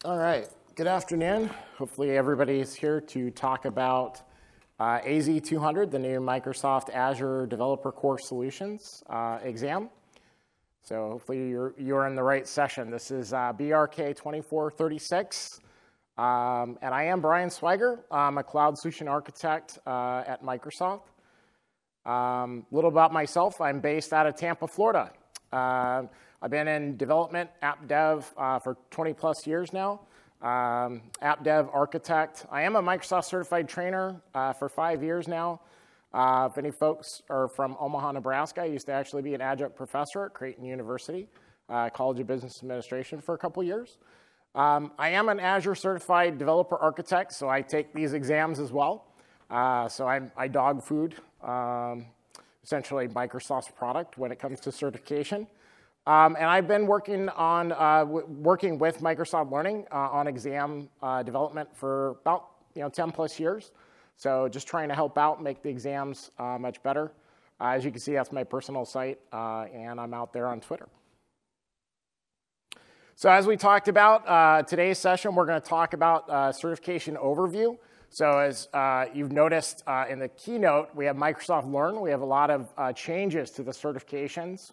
All right, good afternoon. Hopefully everybody is here to talk about AZ-200, the new Microsoft Azure Developer Core Solutions exam. So hopefully you're in the right session. This is BRK2436, and I am Brian Swiger. I'm a cloud solution architect at Microsoft. A little about myself, I'm based out of Tampa, Florida. I've been in development, app dev, for 20 plus years now. App dev architect. I am a Microsoft Certified Trainer for 5 years now. If any folks are from Omaha, Nebraska, I used to actually be an adjunct professor at Creighton University, College of Business Administration for a couple years. I am an Azure Certified Developer Architect, so I take these exams as well. So I dog food, essentially Microsoft's product when it comes to certification. And I've been working on working with Microsoft Learning on exam development for about 10 plus years. So just trying to help out, make the exams much better. As you can see, that's my personal site, and I'm out there on Twitter. So as we talked about, today's session, we're going to talk about certification overview. So as you've noticed in the keynote, we have Microsoft Learn. We have a lot of changes to the certifications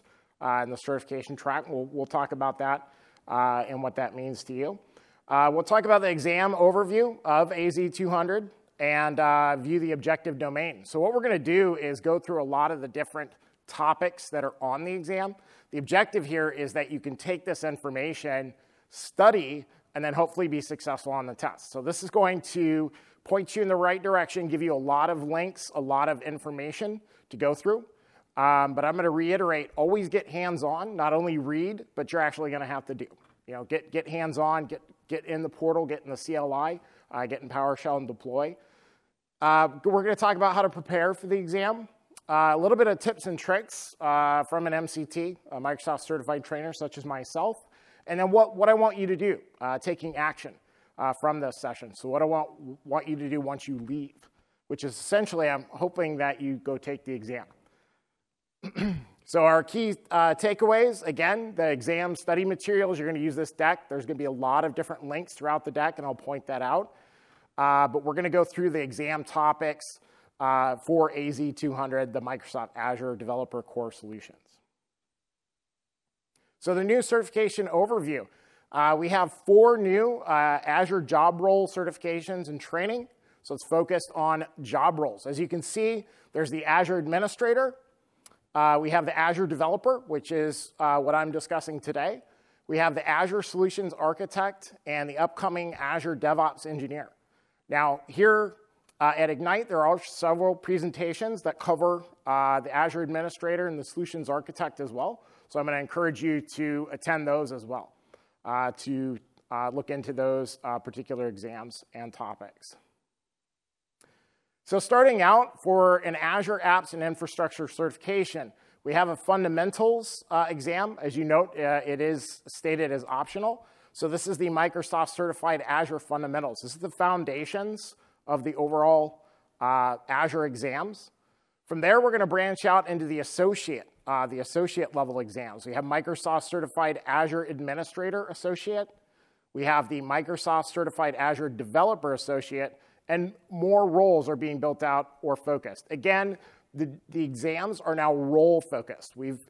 in the certification track. We'll talk about that and what that means to you. We'll talk about the exam overview of AZ-200 and view the objective domain. So what we're going to do is go through a lot of the different topics that are on the exam. The objective here is that you can take this information, study, and then hopefully be successful on the test. So this is going to point you in the right direction, give you a lot of links, a lot of information to go through. But I'm going to reiterate, always get hands-on, not only read, but you're actually going to have to do. Get hands-on, get in the portal, get in the CLI, get in PowerShell and deploy. We're going to talk about how to prepare for the exam. A little bit of tips and tricks from an MCT, a Microsoft Certified Trainer such as myself. And then what I want you to do, taking action from this session. So what I want you to do once you leave, which is essentially I'm hoping that you go take the exam. So our key takeaways, again, the exam study materials, you're going to use this deck. There's going to be a lot of different links throughout the deck, and I'll point that out. But we're going to go through the exam topics for AZ-200, the Microsoft Azure Developer Core Solutions. So the new certification overview. We have 4 new Azure job role certifications and training. So it's focused on job roles. As you can see, there's the Azure Administrator. We have the Azure Developer, which is what I'm discussing today. We have the Azure Solutions Architect and the upcoming Azure DevOps Engineer. Now, here at Ignite, there are several presentations that cover the Azure Administrator and the Solutions Architect as well. So I'm going to encourage you to attend those as well, to look into those particular exams and topics. So starting out for an Azure Apps and Infrastructure certification, we have a fundamentals exam. As you note, it is stated as optional. So this is the Microsoft Certified Azure Fundamentals. This is the foundations of the overall Azure exams. From there, we're going to branch out into the associate level exams. We have Microsoft Certified Azure Administrator Associate. We have the Microsoft Certified Azure Developer Associate, and more roles are being built out or focused. Again, the exams are now role focused. We've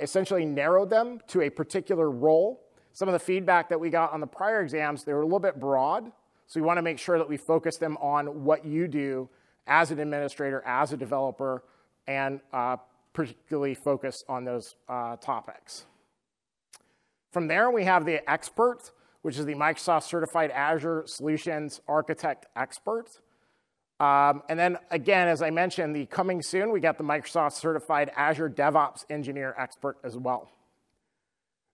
essentially narrowed them to a particular role. Some of the feedback that we got on the prior exams, they were a little bit broad. So we want to make sure that we focus them on what you do as an administrator, as a developer, and particularly focus on those topics. From there, we have the expert, which is the Microsoft Certified Azure Solutions Architect Expert. And then again, as I mentioned, the coming soon, we got the Microsoft Certified Azure DevOps Engineer Expert as well.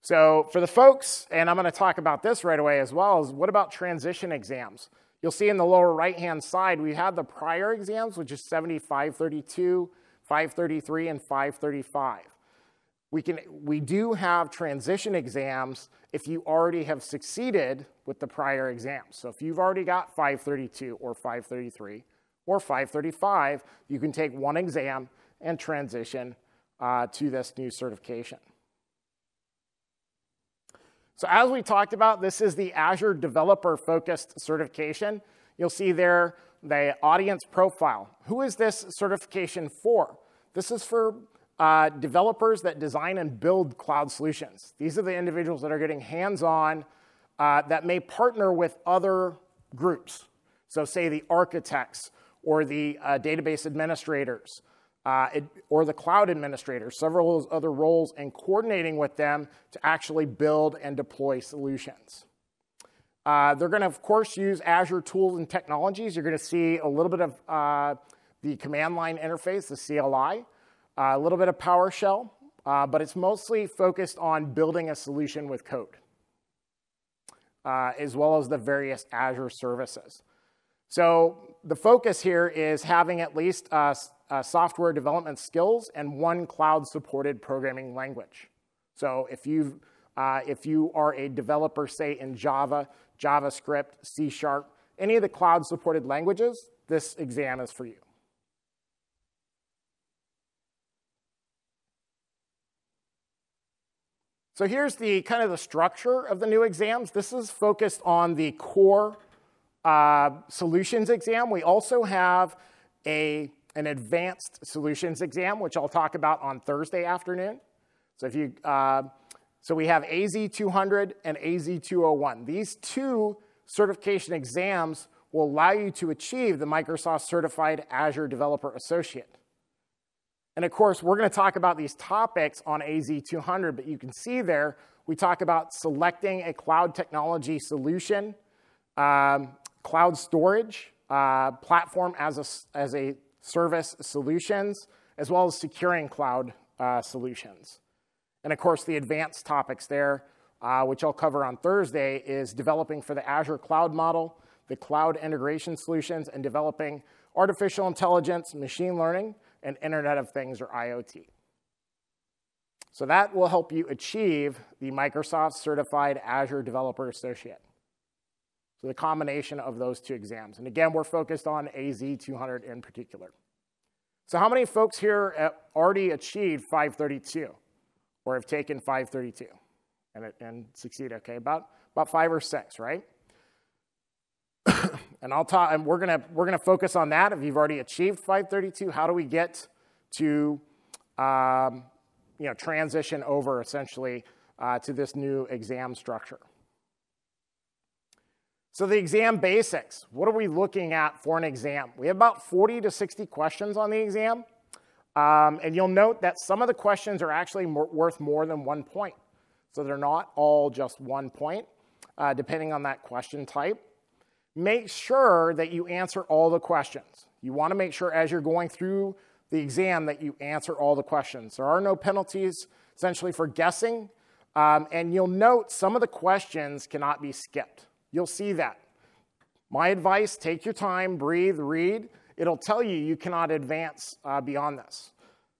So for the folks, and I'm going to talk about this right away as well, is what about transition exams? You'll see in the lower right-hand side, we have the prior exams, which is 70, 532, 533, and 535. We do have transition exams if you already have succeeded with the prior exams. So if you've already got 532 or 533 or 535, you can take one exam and transition to this new certification. So as we talked about, this is the Azure Developer-focused certification. You'll see there the audience profile. Who is this certification for? This is for developers that design and build cloud solutions. These are the individuals that are getting hands-on that may partner with other groups. So say the architects or the database administrators or the cloud administrators, several of those other roles, and coordinating with them to actually build and deploy solutions. They're going to, of course, use Azure tools and technologies. You're going to see a little bit of the command line interface, the CLI, a little bit of PowerShell, but it's mostly focused on building a solution with code, as well as the various Azure services. So the focus here is having at least software development skills and one cloud-supported programming language. So if you are a developer, say in Java, JavaScript, C#, any of the cloud-supported languages, this exam is for you. So here's the kind of the structure of the new exams. This is focused on the core solutions exam. We also have an advanced solutions exam, which I'll talk about on Thursday afternoon. So if you so we have AZ-200 and AZ-201. These two certification exams will allow you to achieve the Microsoft Certified Azure Developer Associate. And of course, we're going to talk about these topics on AZ-200, but you can see there, we talk about selecting a cloud technology solution, cloud storage, platform as a service solutions, as well as securing cloud solutions. And of course, the advanced topics there, which I'll cover on Thursday, is developing for the Azure cloud model, the cloud integration solutions, and developing artificial intelligence, machine learning, and Internet of Things, or IoT. So that will help you achieve the Microsoft Certified Azure Developer Associate. So the combination of those two exams. And again, we're focused on AZ-200 in particular. So how many folks here have already achieved 532 or have taken 532 and succeeded? Okay, about 5 or 6, right? And we're gonna focus on that. If you've already achieved 532, how do we get to transition over essentially to this new exam structure? So the exam basics, what are we looking at for an exam? We have about 40 to 60 questions on the exam. And you'll note that some of the questions are actually worth more than 1 point. So they're not all just 1 point, depending on that question type. Make sure that you answer all the questions. You want to make sure as you're going through the exam that you answer all the questions. There are no penalties, essentially, for guessing. And you'll note some of the questions cannot be skipped. You'll see that. My advice, take your time, breathe, read. It'll tell you you cannot advance beyond this.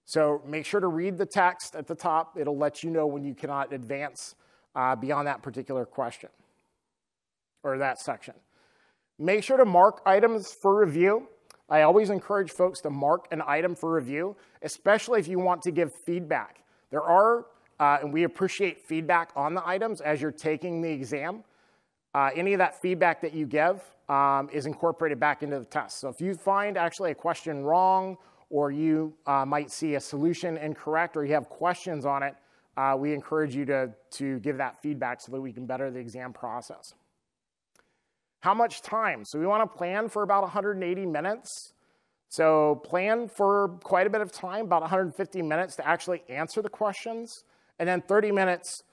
So make sure to read the text at the top. It'll let you know when you cannot advance beyond that particular question or that section. Make sure to mark items for review. I always encourage folks to mark an item for review, especially if you want to give feedback. There are, and we appreciate feedback on the items as you're taking the exam. Any of that feedback that you give is incorporated back into the test. So if you find actually a question wrong, or you might see a solution incorrect, or you have questions on it, we encourage you to give that feedback so that we can better the exam process. How much time? So we want to plan for about 180 minutes. So plan for quite a bit of time, about 150 minutes to actually answer the questions, and then 30 minutes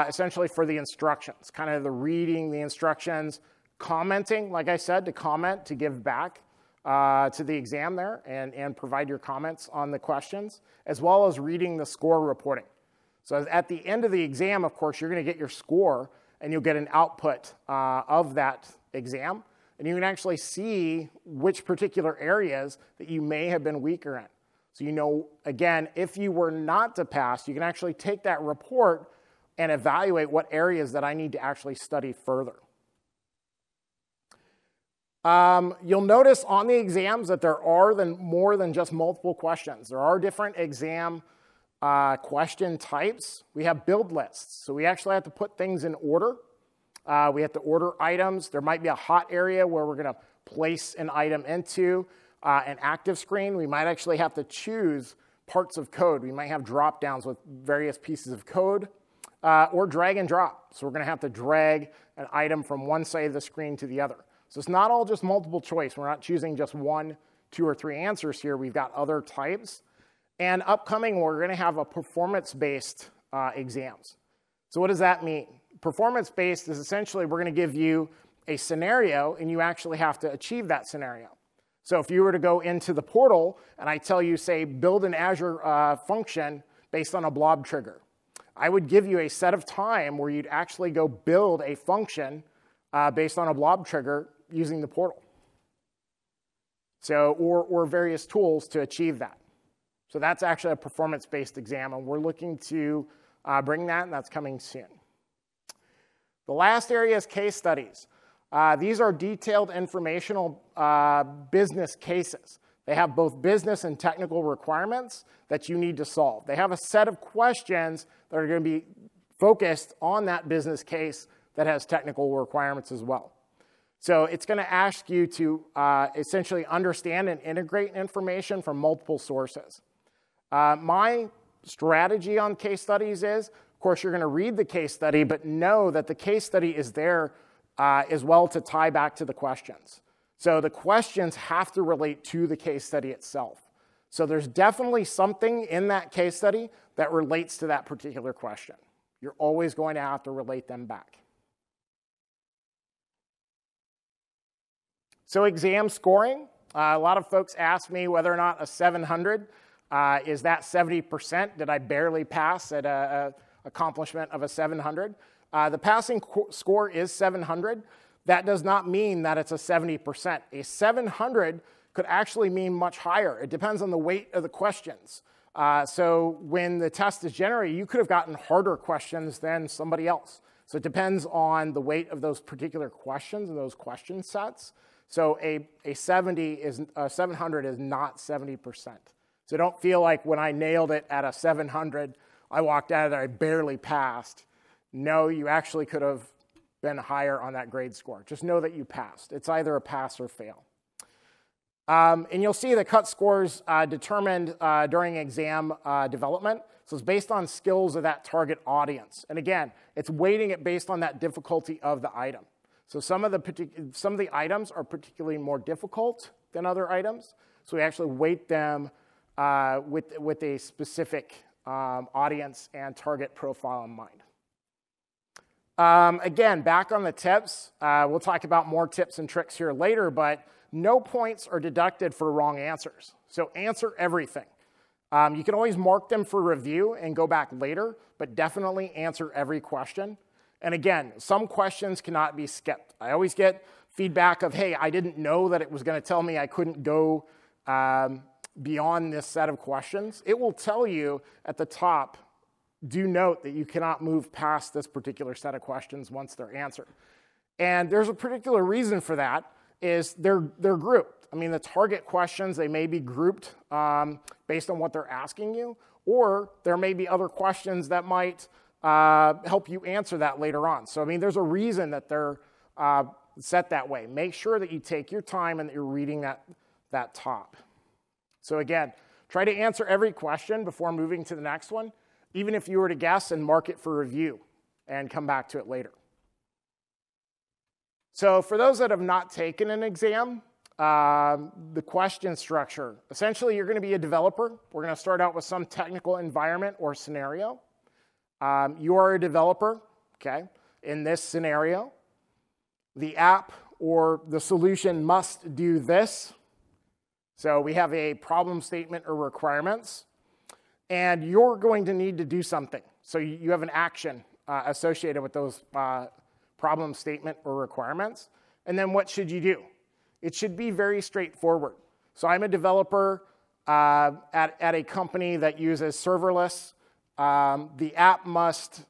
essentially for the instructions, kind of the reading the instructions, commenting, like I said, to comment, to give back to the exam there and provide your comments on the questions, as well as reading the score reporting. So at the end of the exam, of course, you're going to get your score, and you'll get an output of that exam, and you can actually see which particular areas that you may have been weaker in. So you know, again, if you were not to pass, you can actually take that report and evaluate what areas that I need to actually study further. You'll notice on the exams that there are more than just multiple questions. There are different exam question types, we have build lists. So we actually have to put things in order. We have to order items. There might be a hot area where we're going to place an item into an active screen. We might actually have to choose parts of code. We might have drop downs with various pieces of code or drag and drop. So we're going to have to drag an item from one side of the screen to the other. So it's not all just multiple choice. We're not choosing just 1, 2, or 3 answers here. We've got other types. And upcoming, we're going to have a performance-based exams. So what does that mean? Performance-based is essentially we're going to give you a scenario, and you actually have to achieve that scenario. So if you were to go into the portal, and I tell you, say, build an Azure function based on a blob trigger, I would give you a set of time where you'd actually go build a function based on a blob trigger using the portal. So, or various tools to achieve that. So that's actually a performance-based exam, and we're looking to bring that, and that's coming soon. The last area is case studies. These are detailed informational business cases. They have both business and technical requirements that you need to solve. They have a set of questions that are going to be focused on that business case that has technical requirements as well. So it's going to ask you to essentially understand and integrate information from multiple sources. My strategy on case studies is, of course, you're going to read the case study, but know that the case study is there as well to tie back to the questions. So the questions have to relate to the case study itself. So there's definitely something in that case study that relates to that particular question. You're always going to have to relate them back. So exam scoring, a lot of folks ask me whether or not a 700 is that 70%. Did I barely pass at a accomplishment of a 700? The passing score is 700. That does not mean that it's a 70%. A 700 could actually mean much higher. It depends on the weight of the questions. So when the test is generated, you could have gotten harder questions than somebody else. So it depends on the weight of those particular questions and those question sets. So a 700 is not 70%. So don't feel like when I nailed it at a 700, I walked out of there, I barely passed. No, you actually could have been higher on that grade score. Just know that you passed. It's either a pass or fail. And you'll see the cut scores determined during exam development. So it's based on skills of that target audience. And again, it's weighting it based on that difficulty of the item. So some of the items are particularly more difficult than other items. So we actually weight them with a specific audience and target profile in mind. Again, back on the tips, we'll talk about more tips and tricks here later, but no points are deducted for wrong answers. So answer everything. You can always mark them for review and go back later, but definitely answer every question. And again, some questions cannot be skipped. I always get feedback of, hey, I didn't know that it was going to tell me I couldn't go beyond this set of questions. It will tell you at the top, do note that you cannot move past this particular set of questions once they're answered. And there's a particular reason for that, is they're grouped. I mean, the target questions, they may be grouped based on what they're asking you, or there may be other questions that might help you answer that later on. So, I mean, there's a reason that they're set that way. Make sure that you take your time and that you're reading that top. So again, try to answer every question before moving to the next one, even if you were to guess and mark it for review and come back to it later. So for those that have not taken an exam, the question structure, essentially you're going to be a developer. We're going to start out with some technical environment or scenario. You are a developer, okay? In this scenario, the app or the solution must do this. So we have a problem statement or requirements, and you're going to need to do something. So you have an action associated with those problem statement or requirements. And then what should you do? It should be very straightforward. So I'm a developer at a company that uses serverless. The app must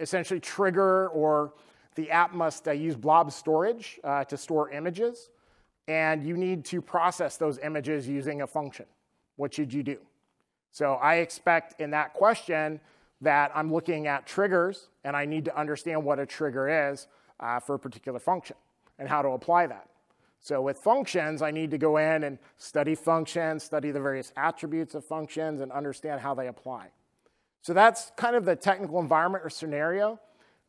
essentially trigger, or the app must use blob storage to store images. And you need to process those images using a function. What should you do? So I expect in that question that I'm looking at triggers, and I need to understand what a trigger is for a particular function and how to apply that. So with functions, I need to go in and study functions, study the various attributes of functions, and understand how they apply. So that's kind of the technical environment or scenario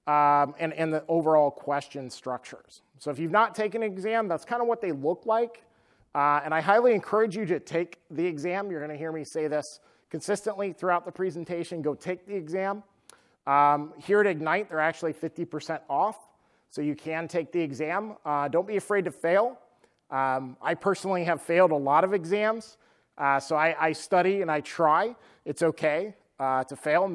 and the overall question structures. So if you've not taken an exam, that's kind of what they look like. And I highly encourage you to take the exam. You're going to hear me say this consistently throughout the presentation. Go take the exam. Here at Ignite, they're actually 50% off, so you can take the exam. Don't be afraid to fail. I personally have failed a lot of exams, so I study and I try. It's okay to fail.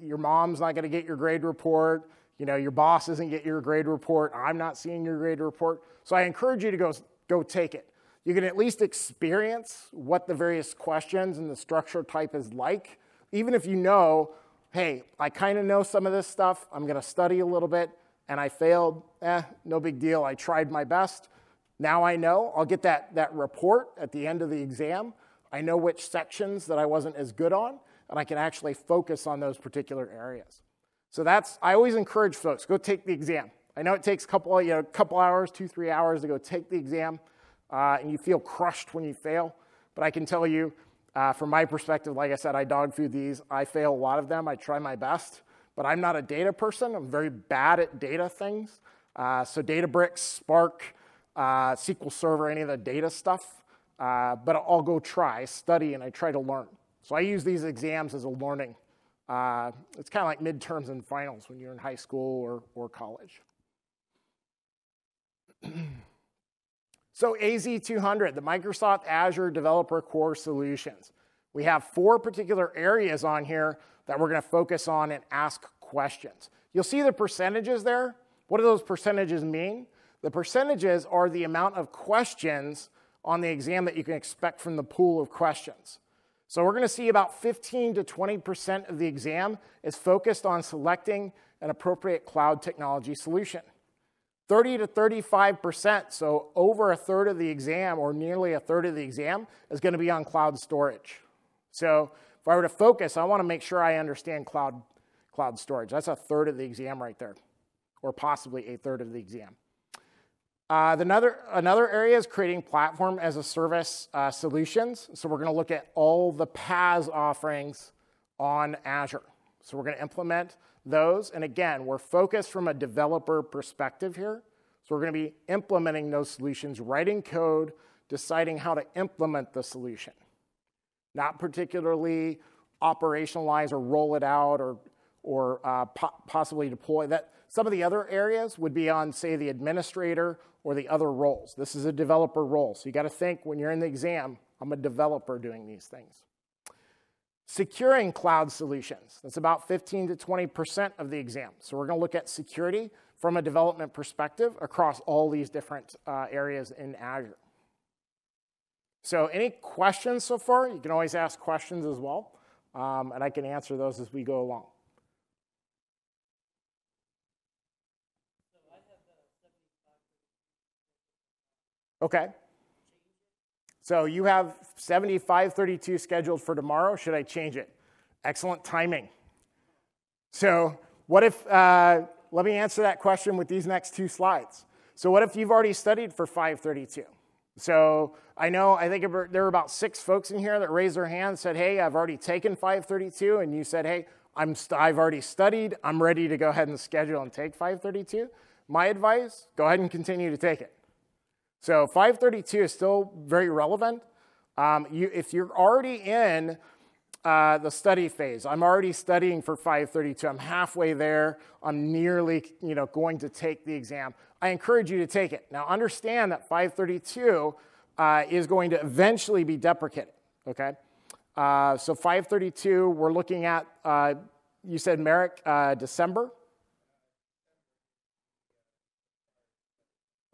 Your mom's not going to get your grade report. Your boss isn't get your grade report. I'm not seeing your grade report. So I encourage you to go take it. You can at least experience what the various questions and the structure type is like. Even if you know, hey, I kind of know some of this stuff, I'm going to study a little bit, and I failed, no big deal. I tried my best. Now I know. I'll get that report at the end of the exam. I know which sections that I wasn't as good on, and I can actually focus on those particular areas. So I always encourage folks, go take the exam. I know it takes a couple hours, 2-3 hours to go take the exam. And you feel crushed when you fail. But I can tell you, from my perspective, like I said, I dog food these. I fail a lot of them. I try my best. But I'm not a data person. I'm very bad at data things. So Databricks, Spark, SQL Server, any of the data stuff. But I'll go try, study, and I try to learn. So I use these exams as a learning. It's kind of like midterms and finals when you're in high school or college. So AZ-200, the Microsoft Azure Developer Core Solutions. We have 4 particular areas on here that we're going to focus on and ask questions. You'll see the percentages there. What do those percentages mean? The percentages are the amount of questions on the exam that you can expect from the pool of questions. So we're going to see about 15 to 20% of the exam is focused on selecting an appropriate cloud technology solution. 30 to 35%, so over a third of the exam or nearly a third of the exam is going to be on cloud storage. So if I were to focus, I want to make sure I understand cloud storage. That's a third of the exam right there, or possibly a third of the exam. Another area is creating platform as a service solutions. So we're going to look at all the PaaS offerings on Azure. So we're going to implement those. And again, we're focused from a developer perspective here. So we're going to be implementing those solutions, writing code, deciding how to implement the solution. Not particularly operationalize or roll it out or possibly deploy that. Some of the other areas would be on, say, the administrator or the other roles. This is a developer role. So you got to think when you're in the exam, I'm a developer doing these things. Securing cloud solutions. That's about 15 to 20% of the exam. So we're going to look at security from a development perspective across all these different areas in Azure. So any questions so far? You can always ask questions as well, and I can answer those as we go along. Okay. So you have 7532 scheduled for tomorrow. Should I change it? Excellent timing. So what if, let me answer that question with these next 2 slides. So what if you've already studied for 532? So I think there were about 6 folks in here that raised their hand and said, hey, I've already taken 532. And you said, hey, I've already studied. I'm ready to go ahead and schedule and take 532. My advice, go ahead and continue to take it. So 532 is still very relevant. If you're already in the study phase, I'm already studying for 532. I'm halfway there. I'm nearly going to take the exam. I encourage you to take it. Now understand that 532 is going to eventually be deprecated. Okay, so 532 we're looking at. You said Merrick, December.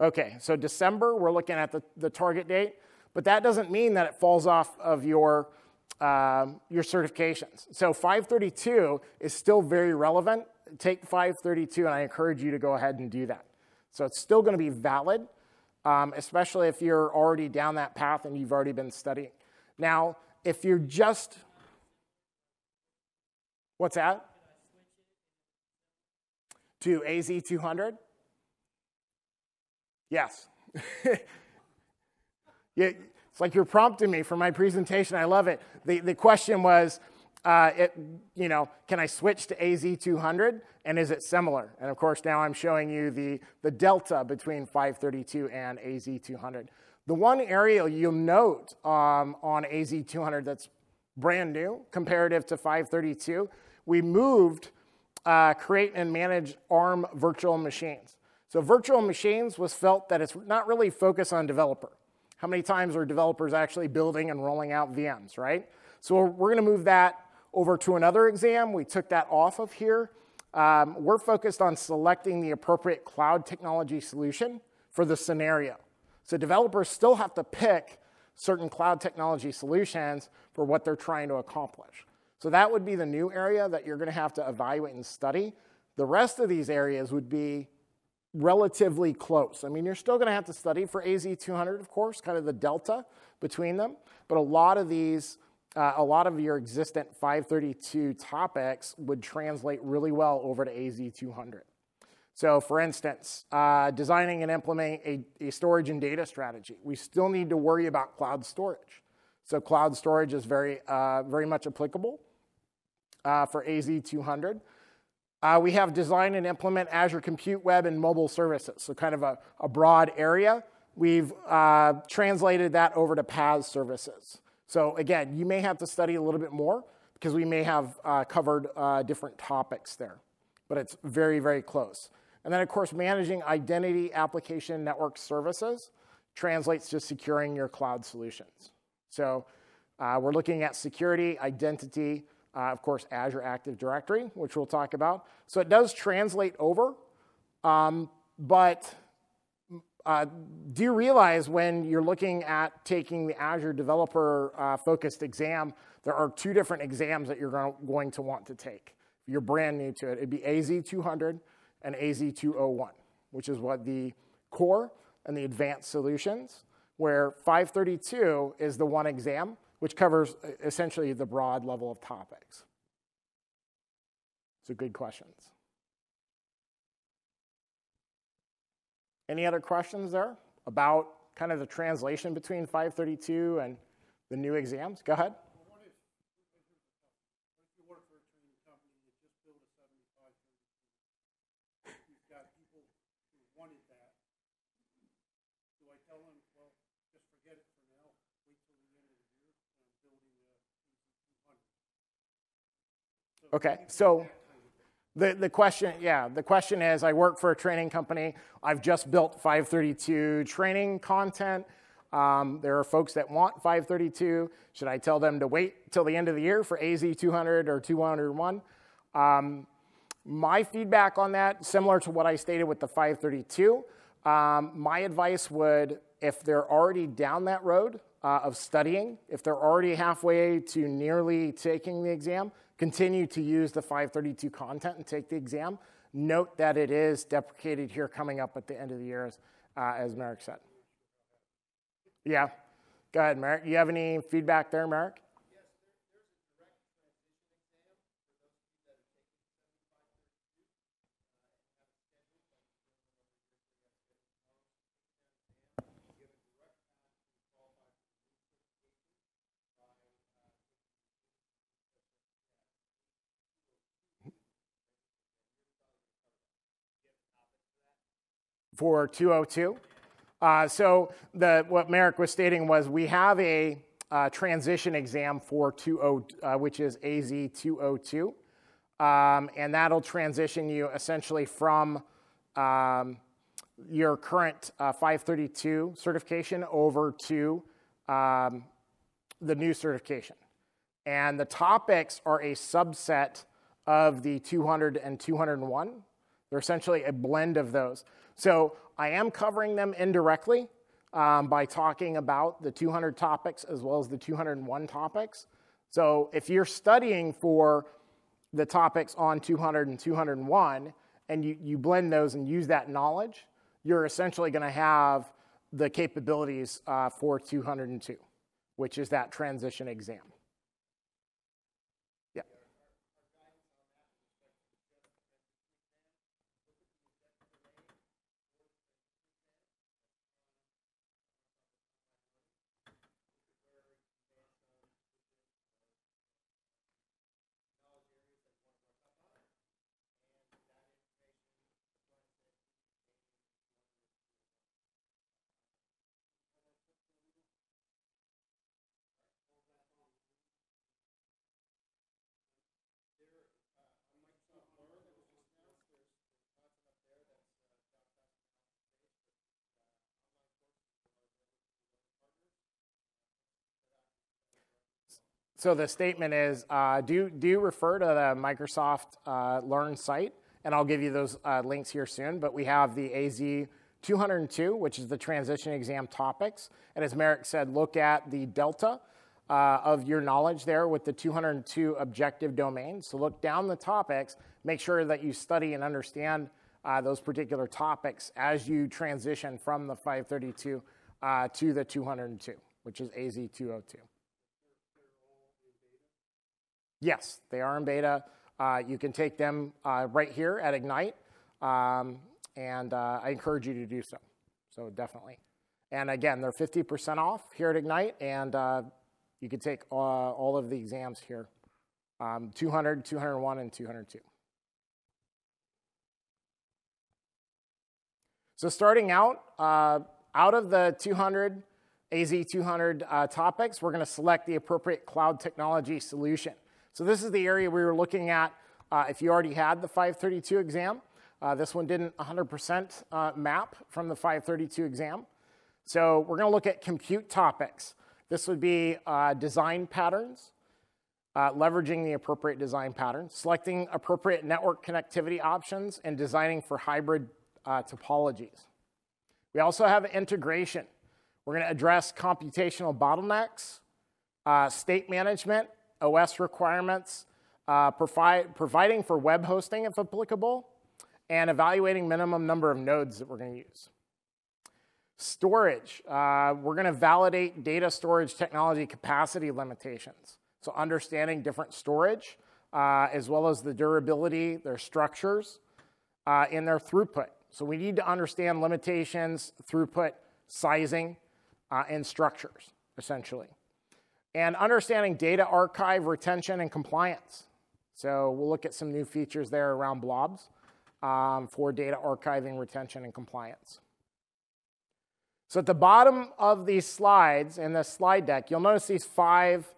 Okay, so December, we're looking at the target date, but that doesn't mean that it falls off of your certifications. So 532 is still very relevant. Take 532, and I encourage you to go ahead and do that. So it's still going to be valid, especially if you're already down that path and you've already been studying. Now, if you're just, What's that? To AZ-200? Yes. Yeah, it's like you're prompting me for my presentation. I love it. The question was, can I switch to AZ-200, and is it similar? And of course, now I'm showing you the delta between 532 and AZ-200. The one area you'll note on AZ-200 that's brand new comparative to 532, we moved create and manage ARM virtual machines. So virtual machines was felt that it's not really focused on developer. How many times are developers actually building and rolling out VMs, right? So we're going to move that over to another exam. We took that off of here. We're focused on selecting the appropriate cloud technology solution for the scenario. So developers still have to pick certain cloud technology solutions for what they're trying to accomplish. So that would be the new area that you're going to have to evaluate and study. The rest of these areas would be relatively close. I mean, you're still going to have to study for AZ-200, of course, kind of the delta between them. But a lot of these, a lot of your existent 532 topics would translate really well over to AZ-200. So for instance, designing and implementing a storage and data strategy. We still need to worry about cloud storage. So cloud storage is very much applicable for AZ-200. We have design and implement Azure Compute Web and mobile services, so kind of a broad area. We've translated that over to PaaS services. So again, you may have to study a little bit more because we may have covered different topics there, but it's very, very close. And then, of course, managing identity application network services translates to securing your cloud solutions. So we're looking at security, identity, of course, Azure Active Directory, which we'll talk about. So it does translate over, but do you realize when you're looking at taking the Azure Developer focused exam, there are two different exams that you're going to want to take. If you're brand new to it, it'd be AZ-200 and AZ-201, which is what the core and the advanced solutions, where 532 is the one exam, which covers essentially the broad level of topics. So good questions. Any other questions there about kind of the translation between 532 and the new exams? Go ahead. What if you work for a training company that just built a 7532? You've got people who wanted that. Do I tell them, well, just forget it for now, wait till the end of the year, and I'm building a AZ-200? Okay, so the question is, I work for a training company. I've just built 532 training content. There are folks that want 532. Should I tell them to wait till the end of the year for AZ-200 or 201? My feedback on that, similar to what I stated with the 532, my advice would, if they're already down that road of studying, if they're already halfway to nearly taking the exam, continue to use the 532 content and take the exam. Note that it is deprecated here coming up at the end of the year, as Merrick said. Yeah, go ahead, Merrick. You have any feedback there, Merrick? Yes, there's a direct transition exam for those of you that are taking 7532 and have a schedule, like you give a direct path to qualify for the new certification by For 202. So what Merrick was stating was we have a transition exam for 20, which is AZ-202, and that'll transition you essentially from your current 532 certification over to the new certification. And the topics are a subset of the 200 and 201. They're essentially a blend of those. So I am covering them indirectly by talking about the 200 topics as well as the 201 topics. So if you're studying for the topics on 200 and 201 and you blend those and use that knowledge, you're essentially going to have the capabilities for 202, which is that transition exam. Yeah. So the statement is, do refer to the Microsoft Learn site, and I'll give you those links here soon. But we have the AZ-202, which is the transition exam topics. And as Merrick said, look at the delta of your knowledge there with the 202 objective domains. So look down the topics, make sure that you study and understand those particular topics as you transition from the 532 to the 202, which is AZ-202. Yes, they are in beta. You can take them right here at Ignite, and I encourage you to do so. So definitely. And again, they're 50% off here at Ignite, and you can take all of the exams here, 200, 201, and 202. So starting out of the 200, AZ-200 topics, we're going to select the appropriate cloud technology solution. So this is the area we were looking at if you already had the 532 exam. This one didn't 100% map from the 532 exam. So we're going to look at compute topics. This would be design patterns, leveraging the appropriate design patterns, selecting appropriate network connectivity options, and designing for hybrid topologies. We also have integration. We're going to address computational bottlenecks, state management, OS requirements, providing for web hosting if applicable, and evaluating minimum number of nodes that we're going to use. Storage. We're going to validate data storage technology capacity limitations. So understanding different storage, as well as the durability, their structures, and their throughput. So we need to understand limitations, throughput, sizing, and structures, essentially. And understanding data archive, retention, and compliance. So we'll look at some new features there around blobs for data archiving, retention, and compliance. So at the bottom of these slides, in this slide deck, you'll notice these 5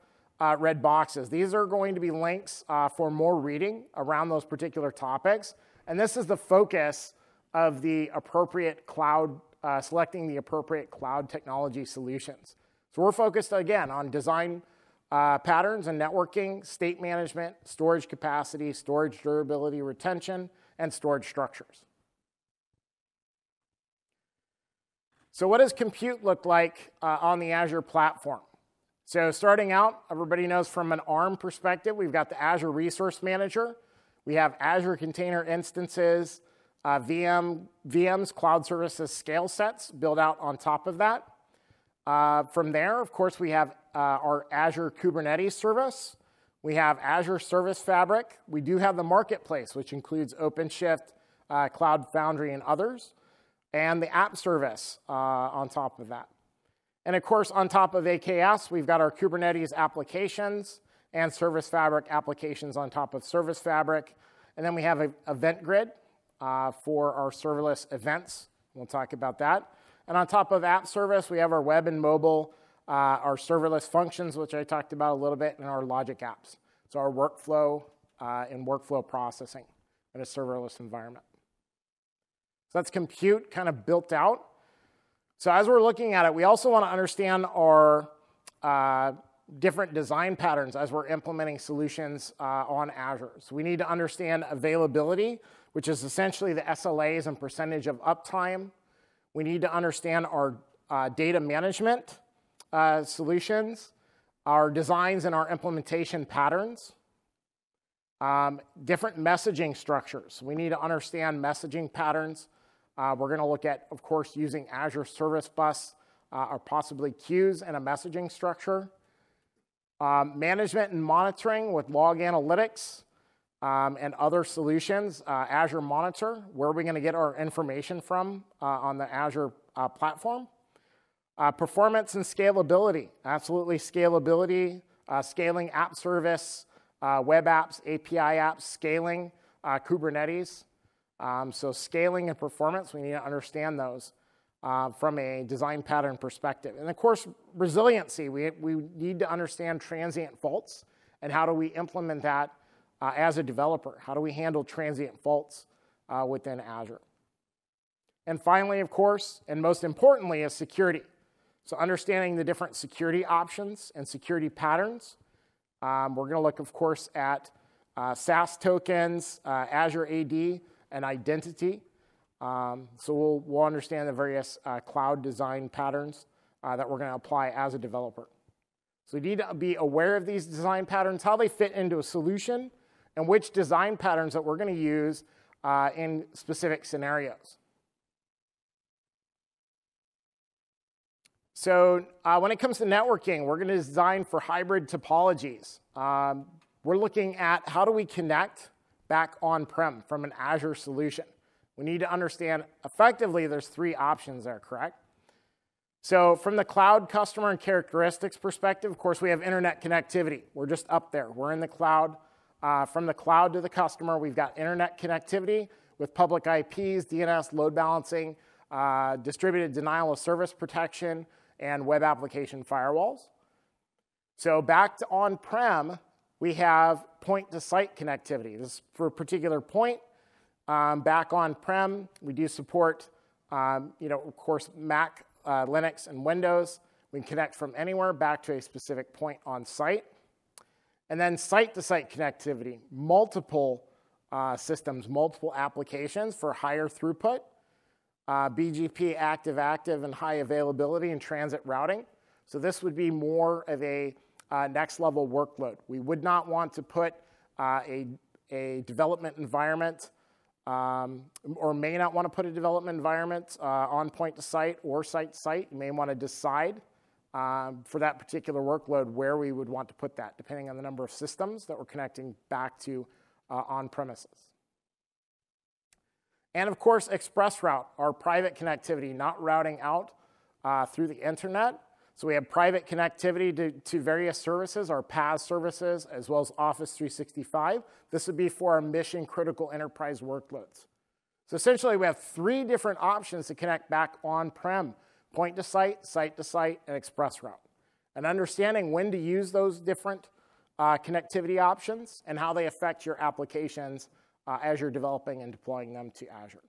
red boxes. These are going to be links for more reading around those particular topics. And this is the focus of the appropriate cloud, selecting the appropriate cloud technology solutions. So we're focused, again, on design patterns and networking, state management, storage capacity, storage durability, retention, and storage structures. So what does compute look like on the Azure platform? So starting out, everybody knows from an ARM perspective, we've got the Azure Resource Manager. We have Azure Container Instances, VMs, Cloud Services scale sets built out on top of that. From there, of course, we have our Azure Kubernetes service. We have Azure Service Fabric. We do have the Marketplace, which includes OpenShift, Cloud Foundry, and others. And the app service on top of that. And of course, on top of AKS, we've got our Kubernetes applications and Service Fabric applications on top of Service Fabric. And then we have an Event Grid for our serverless events. We'll talk about that. And on top of app service, we have our web and mobile, our serverless functions, which I talked about a little bit, and our logic apps. So our workflow and workflow processing in a serverless environment. So that's compute kind of built out. So as we're looking at it, we also want to understand our different design patterns as we're implementing solutions on Azure. So we need to understand availability, which is essentially the SLAs and percentage of uptime. We need to understand our data management solutions, our designs and our implementation patterns, different messaging structures. We need to understand messaging patterns. We're going to look at, of course, using Azure Service Bus or possibly queues and a messaging structure. Management and monitoring with log analytics and other solutions. Azure Monitor, where are we going to get our information from on the Azure platform? Performance and scalability, absolutely scalability, scaling app service, web apps, API apps, scaling Kubernetes. So scaling and performance, we need to understand those from a design pattern perspective. And of course, resiliency, we need to understand transient faults and how do we implement that as a developer? How do we handle transient faults within Azure? And finally, of course, and most importantly, is security. So understanding the different security options and security patterns, We're going to look, of course, at SaaS tokens, Azure AD, and identity. So we'll understand the various cloud design patterns that we're going to apply as a developer. So you need to be aware of these design patterns, how they fit into a solution, and which design patterns that we're going to use in specific scenarios. So when it comes to networking, we're going to design for hybrid topologies. We're looking at how do we connect back on-prem from an Azure solution. We need to understand effectively there's 3 options there, correct? So from the cloud customer and characteristics perspective, of course, we have internet connectivity. We're just up there. We're in the cloud. From the cloud to the customer, we've got internet connectivity with public IPs, DNS, load balancing, distributed denial of service protection, and web application firewalls. So back to on-prem, we have point-to-site connectivity. This is for a particular point. Back on-prem, we do support, of course, Mac, Linux, and Windows. We can connect from anywhere back to a specific point on site. And then site-to-site connectivity, multiple systems, multiple applications for higher throughput. BGP active, and high availability and transit routing. So this would be more of a next level workload. We would not want to put a development environment or may not want to put a development environment on point to site or site to site. You may want to decide for that particular workload where we would want to put that, depending on the number of systems that we're connecting back to on premises. And of course, ExpressRoute, our private connectivity, not routing out through the internet. So we have private connectivity to various services, our PaaS services, as well as Office 365. This would be for our mission-critical enterprise workloads. So essentially, we have 3 different options to connect back on-prem: point-to-site, site-to-site, and ExpressRoute. And understanding when to use those different connectivity options and how they affect your applications as you're developing and deploying them to Azure.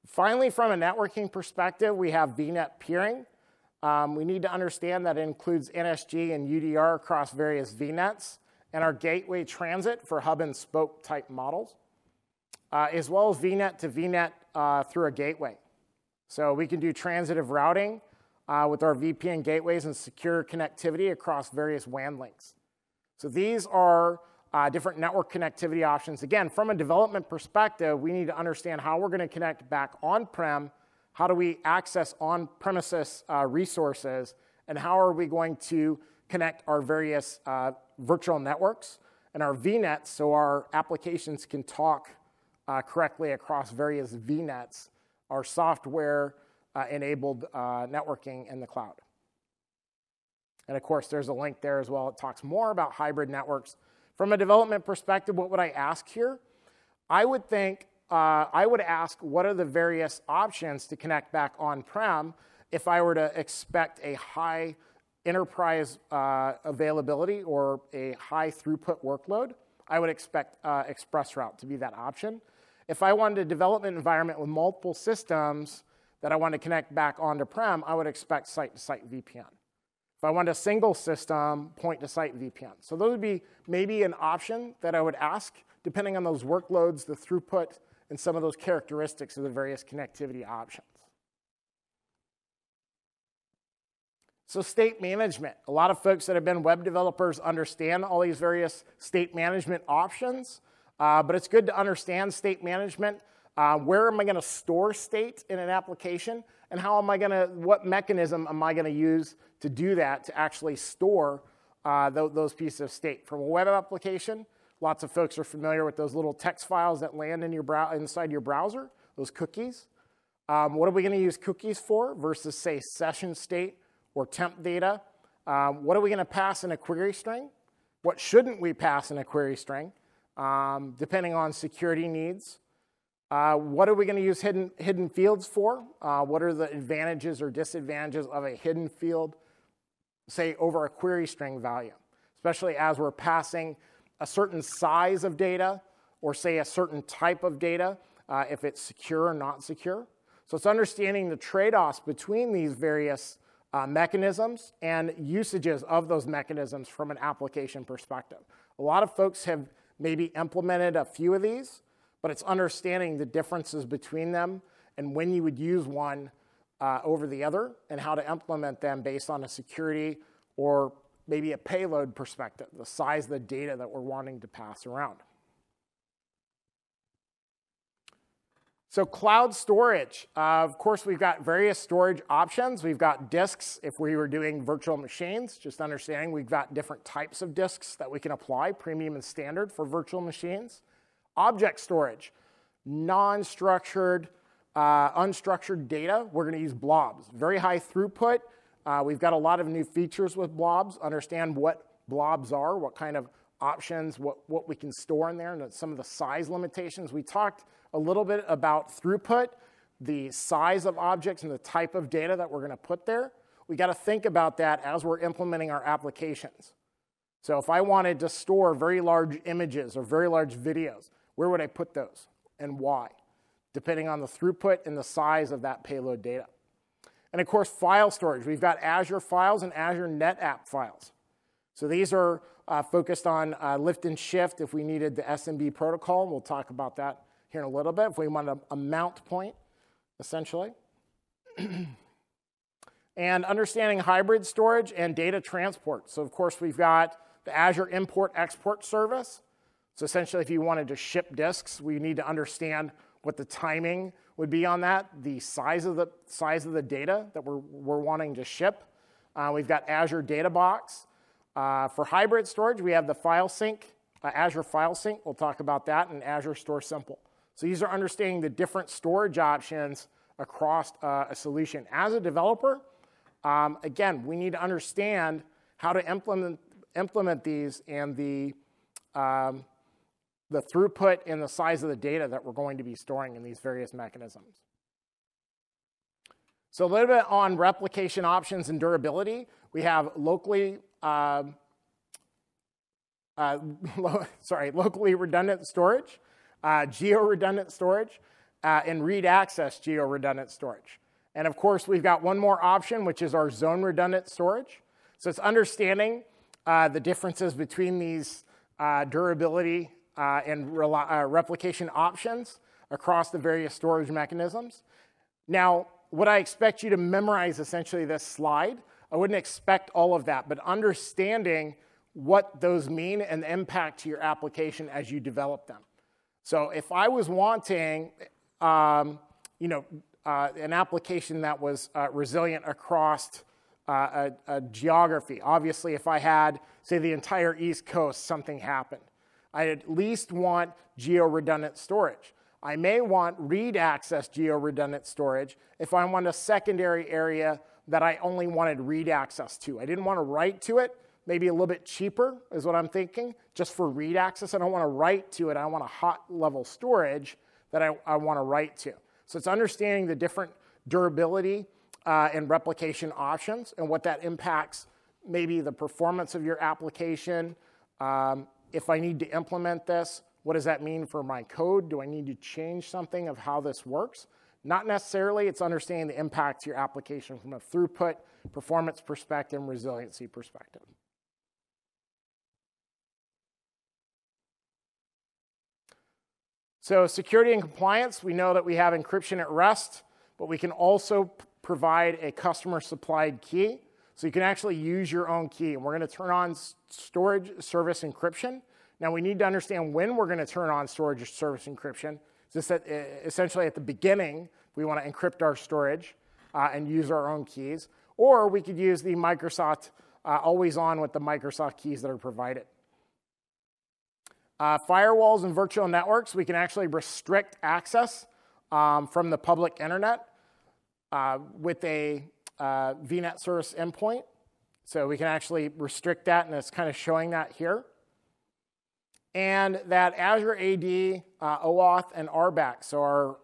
Finally, from a networking perspective, we have VNet peering. We need to understand that it includes NSG and UDR across various VNets, and our gateway transit for hub and spoke type models, as well as VNet to VNet through a gateway. So we can do transitive routing with our VPN gateways and secure connectivity across various WAN links. So these are different network connectivity options. Again, from a development perspective, we need to understand how we're going to connect back on-prem, how do we access on-premises resources, and how are we going to connect our various virtual networks and our VNets so our applications can talk correctly across various VNets, our software-enabled networking in the cloud. And of course, there's a link there as well. It talks more about hybrid networks. From a development perspective, what would I ask here? I would ask what are the various options to connect back on-prem if I were to expect a high enterprise availability or a high throughput workload. I would expect ExpressRoute to be that option. If I wanted a development environment with multiple systems that I want to connect back onto-prem, I would expect site-to-site VPN. If I want a single system, point-to-site VPN. So those would be maybe an option that I would ask, depending on those workloads, the throughput, and some of those characteristics of the various connectivity options. So state management. A lot of folks that have been web developers understand all these various state management options, but it's good to understand state management. Where am I going to store state in an application? And what mechanism am I going to use to do that, to actually store those pieces of state? From a web application, lots of folks are familiar with those little text files that land in inside your browser, those cookies. What are we going to use cookies for versus, say, session state or temp data? What are we going to pass in a query string? What shouldn't we pass in a query string, depending on security needs? What are we going to use hidden fields for? What are the advantages or disadvantages of a hidden field, say, over a query string value, especially as we're passing a certain size of data or, say, a certain type of data, if it's secure or not secure. So it's understanding the trade-offs between these various mechanisms and usages of those mechanisms from an application perspective. A lot of folks have maybe implemented a few of these, but it's understanding the differences between them and when you would use one over the other and how to implement them based on a security or maybe a payload perspective, the size of the data that we're wanting to pass around. So cloud storage, of course, we've got various storage options. We've got disks if we were doing virtual machines, just understanding we've got different types of disks that we can apply, premium and standard for virtual machines. Object storage, non-structured, unstructured data, we're gonna use blobs. Very high throughput. We've got a lot of new features with blobs, understand what blobs are, what kind of options, what we can store in there, and some of the size limitations. We talked a little bit about throughput, the size of objects and the type of data that we're gonna put there. We gotta think about that as we're implementing our applications. So if I wanted to store very large images or very large videos, where would I put those and why? Depending on the throughput and the size of that payload data. And of course, file storage. We've got Azure files and Azure NetApp files. So these are focused on lift and shift if we needed the SMB protocol. We'll talk about that here in a little bit, if we want a mount point, essentially. And understanding hybrid storage and data transport. So of course, we've got the Azure Import-Export service. So essentially, if you wanted to ship disks, we need to understand what the timing would be on that, the size of the data that we're wanting to ship. We've got Azure Data Box. For hybrid storage, we have the File Sync, Azure File Sync. We'll talk about that, and Azure Store Simple. So these are understanding the different storage options across a solution. As a developer, again, we need to understand how to implement these and the throughput and the size of the data that we're going to be storing in these various mechanisms. So a little bit on replication options and durability. We have locally redundant storage, geo-redundant storage, and read access geo-redundant storage. And of course, we've got one more option, which is our zone redundant storage. So it's understanding the differences between these durability and replication options across the various storage mechanisms. Now, would I expect you to memorize essentially this slide? I wouldn't expect all of that, but understanding what those mean and the impact to your application as you develop them. So if I was wanting, an application that was resilient across a geography, obviously if I had, say, the entire East Coast, something happened, I at least want geo-redundant storage. I may want read access geo-redundant storage if I want a secondary area that I only wanted read access to. I didn't want to write to it. Maybe a little bit cheaper is what I'm thinking, just for read access. I don't want to write to it. I want a hot level storage that I want to write to. So it's understanding the different durability and replication options and what that impacts maybe the performance of your application. If I need to implement this, what does that mean for my code? Do I need to change something of how this works? Not necessarily. It's understanding the impact to your application from a throughput, performance perspective, and resiliency perspective. So security and compliance, we know that we have encryption at rest, but we can also provide a customer-supplied key. So you can actually use your own key. And we're going to turn on storage service encryption. Now, we need to understand when we're going to turn on storage service encryption. Just that essentially at the beginning, we want to encrypt our storage and use our own keys. Or we could use the Microsoft always on with the Microsoft keys that are provided. Firewalls and virtual networks, we can actually restrict access from the public internet with a VNet service endpoint. So we can actually restrict that, and it's kind of showing that here. And that Azure AD, OAuth, and RBAC, so our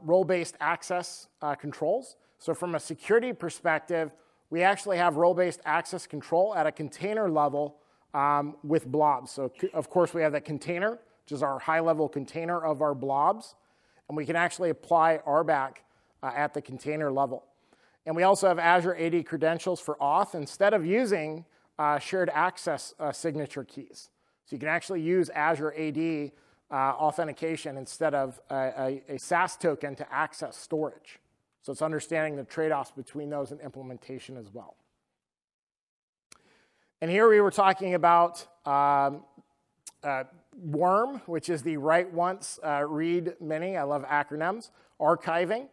role-based access controls. So from a security perspective, we actually have role-based access control at a container level with blobs. So of course we have that container, which is our high-level container of our blobs, and we can actually apply RBAC at the container level. And we also have Azure AD credentials for auth instead of using shared access signature keys. So you can actually use Azure AD authentication instead of a SaaS token to access storage. So it's understanding the trade-offs between those and implementation as well. And here we were talking about WORM, which is the write once, read many, I love acronyms, archiving.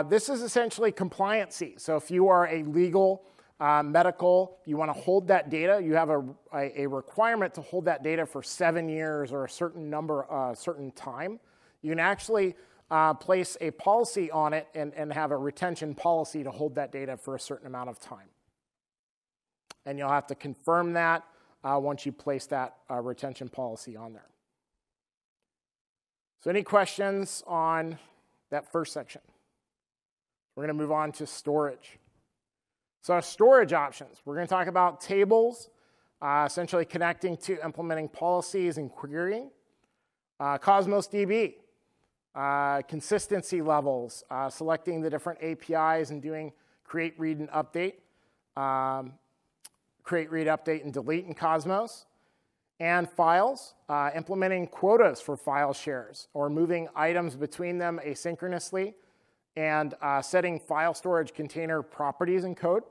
This is essentially compliancy. So if you are a legal, medical, you want to hold that data, you have a requirement to hold that data for 7 years or a certain number, certain time, you can actually place a policy on it and have a retention policy to hold that data for a certain amount of time. And you'll have to confirm that once you place that retention policy on there. So any questions on that first section? We're going to move on to storage. So storage options. We're going to talk about tables, essentially connecting to implementing policies and querying. Cosmos DB, consistency levels, selecting the different APIs and doing create, read, and update. Create, read, update, and delete in Cosmos. And files, implementing quotas for file shares or moving items between them asynchronously and setting file storage container properties in code.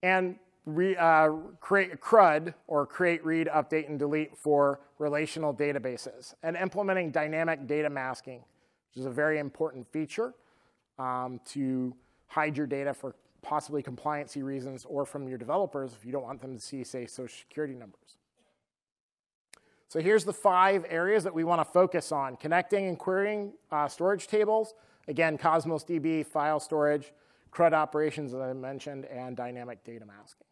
And create CRUD, or create, read, update, and delete for relational databases. And implementing dynamic data masking, which is a very important feature to hide your data for possibly compliancy reasons or from your developers if you don't want them to see, say, social security numbers. So here's the 5 areas that we want to focus on: connecting and querying storage tables. Again, Cosmos DB, file storage, CRUD operations, as I mentioned, and dynamic data masking.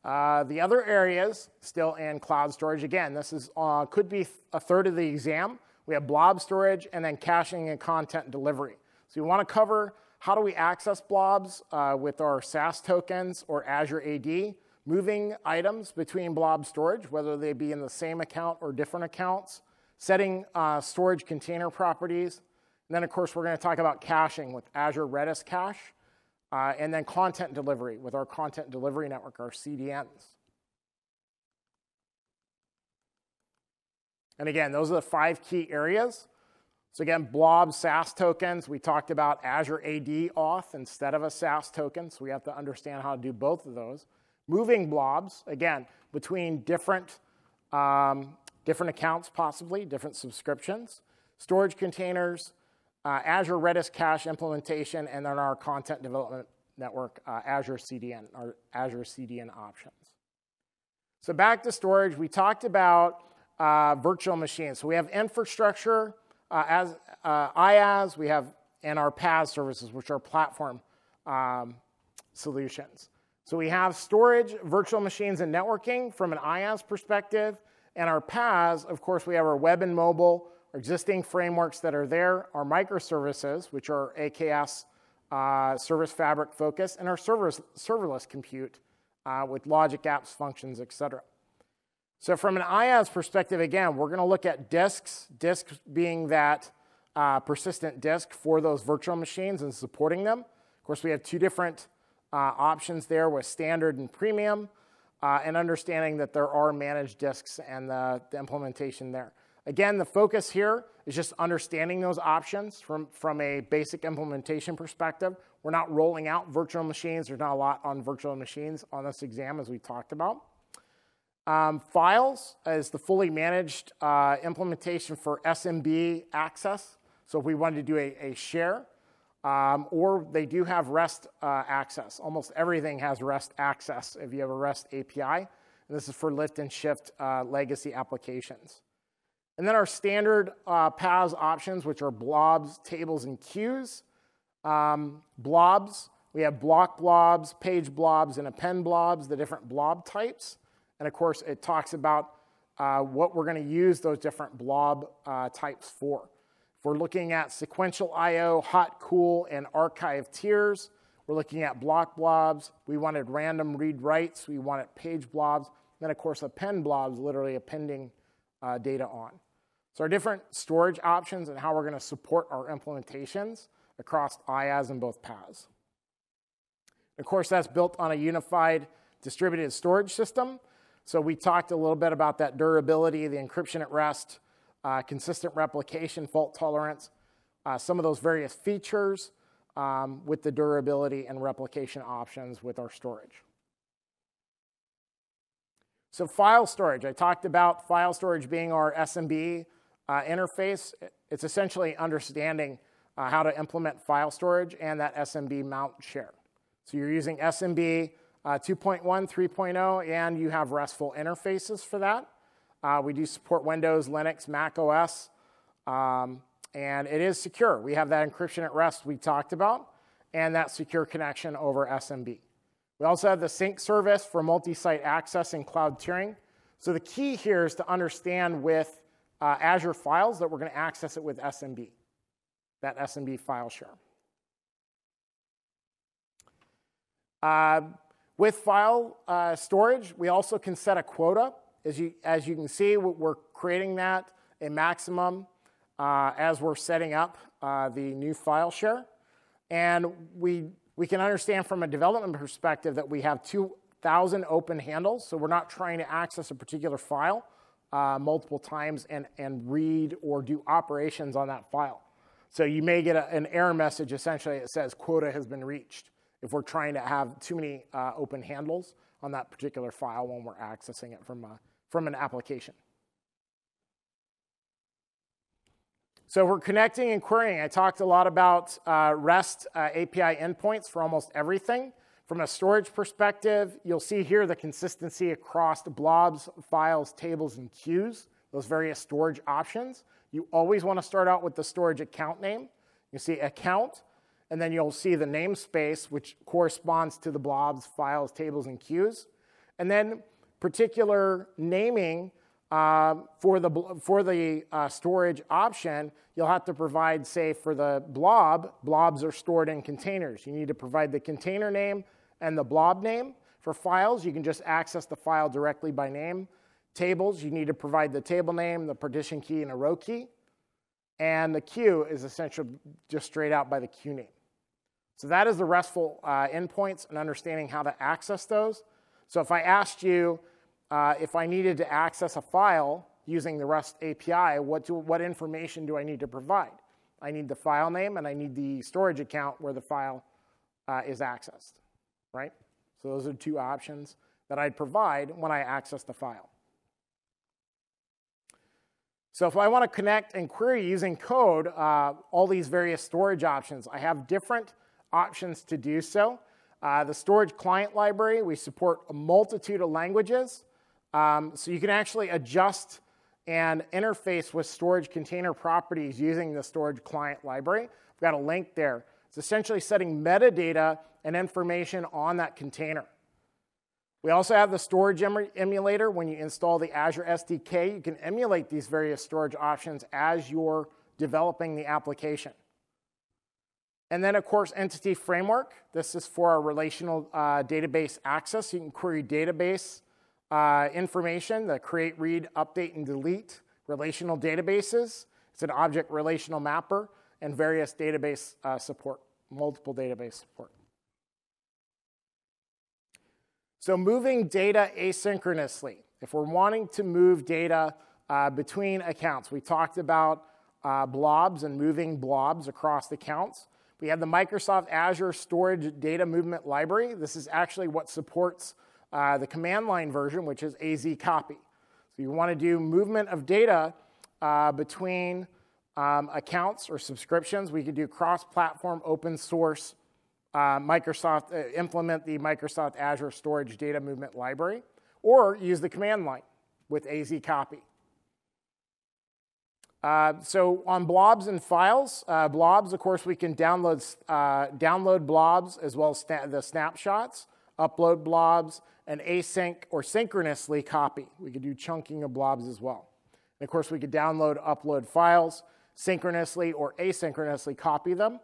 The other areas still in cloud storage. Again, this is could be a third of the exam. We have blob storage and then caching and content delivery. So we want to cover how do we access blobs with our SaaS tokens or Azure AD, moving items between blob storage, whether they be in the same account or different accounts, setting storage container properties. And then, of course, we're going to talk about caching with Azure Redis Cache, and then content delivery with our content delivery network, our CDNs. And again, those are the 5 key areas. So again, blob SaaS tokens. We talked about Azure AD auth instead of a SaaS token, so we have to understand how to do both of those. Moving blobs, again, between different accounts possibly, different subscriptions. Storage containers, Azure Redis Cache implementation, and then our content development network, Azure CDN, our Azure CDN options. So back to storage, we talked about virtual machines. So we have infrastructure, IaaS, we have, and our PaaS services, which are platform solutions. So we have storage, virtual machines, and networking from an IaaS perspective. And our PaaS, of course, we have our web and mobile, our existing frameworks that are there, our microservices, which are AKS, Service Fabric focus, and our serverless compute with logic apps, functions, et cetera. So from an IaaS perspective, again, we're going to look at disks being that persistent disk for those virtual machines and supporting them. Of course, we have 2 different options there with standard and premium, and understanding that there are managed disks and the implementation there. Again, the focus here is just understanding those options from a basic implementation perspective. We're not rolling out virtual machines. There's not a lot on virtual machines on this exam, as we talked about. Files is the fully managed implementation for SMB access. So if we wanted to do a share, or they do have REST access. Almost everything has REST access if you have a REST API. And this is for lift and shift legacy applications. And then our standard PaaS options, which are blobs, tables, and queues. Blobs, we have block blobs, page blobs, and append blobs, the different blob types. And of course, it talks about what we're going to use those different blob types for. If we're looking at sequential I/O, hot, cool, and archive tiers, we're looking at block blobs. We wanted random read writes. We wanted page blobs. Then, of course, append blobs, literally appending data on. So our different storage options and how we're going to support our implementations. across IaaS and both PaaS. Of course, that's built on a unified distributed storage system. So we talked a little bit about that durability, the encryption at rest, consistent replication, fault tolerance, some of those various features with the durability and replication options with our storage. So file storage, I talked about file storage being our SMB interface. It's essentially understanding how to implement file storage and that SMB mount share. So you're using SMB 2.1, 3.0, and you have RESTful interfaces for that. We do support Windows, Linux, Mac OS, and it is secure. We have that encryption at rest we talked about, and that secure connection over SMB. We also have the sync service for multi-site access and cloud tiering. So the key here is to understand with Azure Files that we're going to access it with SMB, that SMB file share. With file storage, we also can set a quota. As you can see, we're creating that a maximum as we're setting up the new file share. And we can understand from a development perspective that we have 2,000 open handles, so we're not trying to access a particular file multiple times and read or do operations on that file. So you may get an error message essentially that says quota has been reached if we're trying to have too many open handles on that particular file when we're accessing it from an application. So we're connecting and querying. I talked a lot about REST API endpoints for almost everything. From a storage perspective, you'll see here the consistency across the blobs, files, tables, and queues, those various storage options. You always want to start out with the storage account name. You see account, and then you'll see the namespace, which corresponds to the blobs, files, tables, and queues. And then particular naming for the storage option, you'll have to provide, say, for the blobs are stored in containers. You need to provide the container name and the blob name. For files, you can just access the file directly by name. Tables, you need to provide the table name, the partition key, and a row key. And the queue is essentially just straight out by the queue name. So that is the RESTful endpoints and understanding how to access those. So if I asked you if I needed to access a file using the REST API, what information do I need to provide? I need the file name and I need the storage account where the file is accessed, right? So those are two options that I'd provide when I access the file. So if I want to connect and query using code, all these various storage options, I have different options to do so. The storage client library, we support a multitude of languages. So you can actually adjust and interface with storage container properties using the storage client library. I've got a link there. It's essentially setting metadata and information on that container. We also have the storage emulator. When you install the Azure SDK, you can emulate these various storage options as you're developing the application. And then, of course, Entity Framework. This is for our relational database access. You can query database information, the create, read, update, and delete relational databases. It's an object relational mapper and various database support, multiple database support. So moving data asynchronously. If we're wanting to move data between accounts, we talked about blobs and moving blobs across accounts. We have the Microsoft Azure Storage Data Movement Library. This is actually what supports the command line version, which is AZ-copy. So you want to do movement of data between accounts or subscriptions. We could do cross-platform, open source, implement the Microsoft Azure Storage Data Movement Library, or use the command line with AZ-copy. So on blobs and files, blobs, of course, we can download blobs as well as the snapshots, upload blobs, and async or synchronously copy. We could do chunking of blobs as well. And of course, we could download, upload files, synchronously or asynchronously copy them,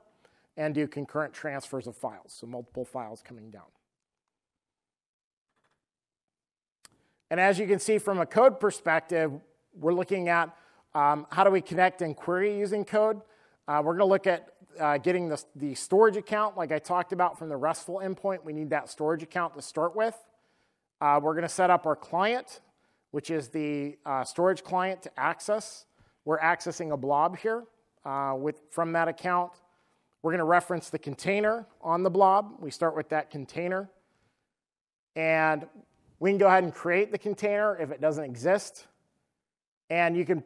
and do concurrent transfers of files, so multiple files coming down. And as you can see from a code perspective, we're looking at how do we connect and query using code. We're going to look at getting the storage account, like I talked about from the RESTful endpoint. We need that storage account to start with. We're going to set up our client, which is the storage client to access. We're accessing a blob here from that account. We're going to reference the container on the blob. We start with that container. And we can go ahead and create the container if it doesn't exist. And you can,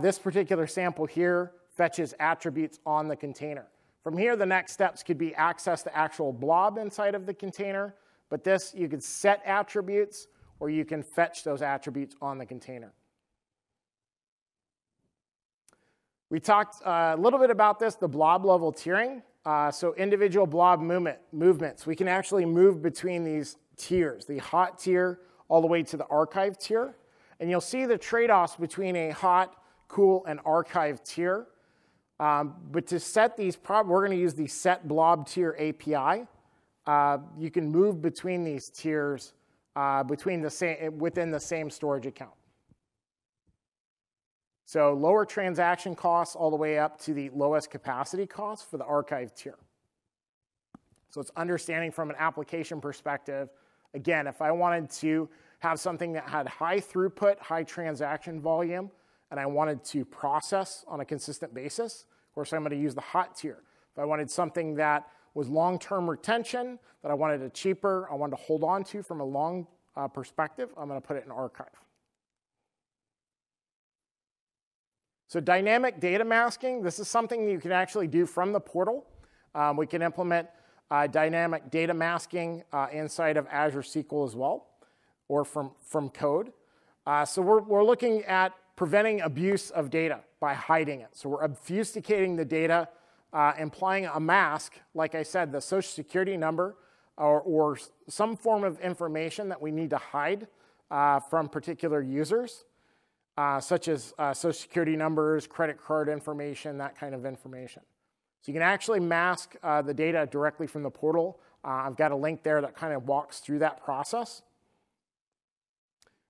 this particular sample here fetches attributes on the container. From here, the next steps could be access the actual blob inside of the container. But this, you could set attributes, or you can fetch those attributes on the container. We talked a little bit about this, the blob level tiering. So individual blob movements. We can actually move between these tiers, the hot tier all the way to the archive tier. And you'll see the trade-offs between a hot, cool, and archive tier. But to set these, we're going to use the set blob tier API. You can move between these tiers within the same storage account. So lower transaction costs all the way up to the lowest capacity costs for the archive tier. So it's understanding from an application perspective. Again, if I wanted to have something that had high throughput, high transaction volume, and I wanted to process on a consistent basis, of course, I'm going to use the hot tier. If I wanted something that was long-term retention, that I wanted it cheaper, I wanted to hold on to from a long perspective, I'm going to put it in archive. So dynamic data masking, this is something you can actually do from the portal. We can implement dynamic data masking inside of Azure SQL as well, or from code. So we're looking at preventing abuse of data by hiding it. So we're obfuscating the data, implying a mask, like I said, the social security number, or some form of information that we need to hide from particular users. Such as social security numbers, credit card information, that kind of information. So you can actually mask the data directly from the portal. I've got a link there that kind of walks through that process.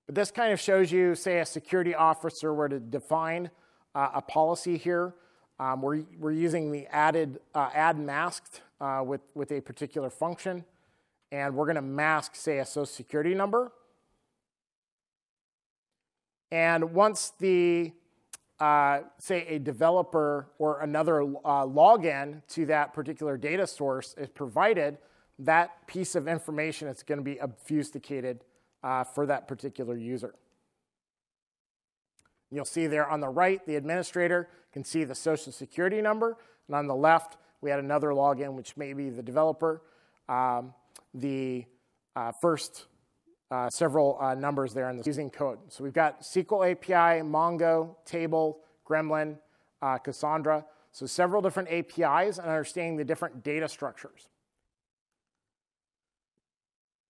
But this kind of shows you, say, a security officer were to define a policy here. We're using the add masked with a particular function. And we're going to mask, say, a social security number. And once the, say, a developer or another login to that particular data source is provided, that piece of information is going to be obfuscated for that particular user. You'll see there on the right, the administrator can see the social security number. And on the left, we had another login, which may be the developer. First several numbers there in the using code. So we've got SQL API, Mongo, Table, Gremlin, Cassandra. So several different APIs and understanding the different data structures.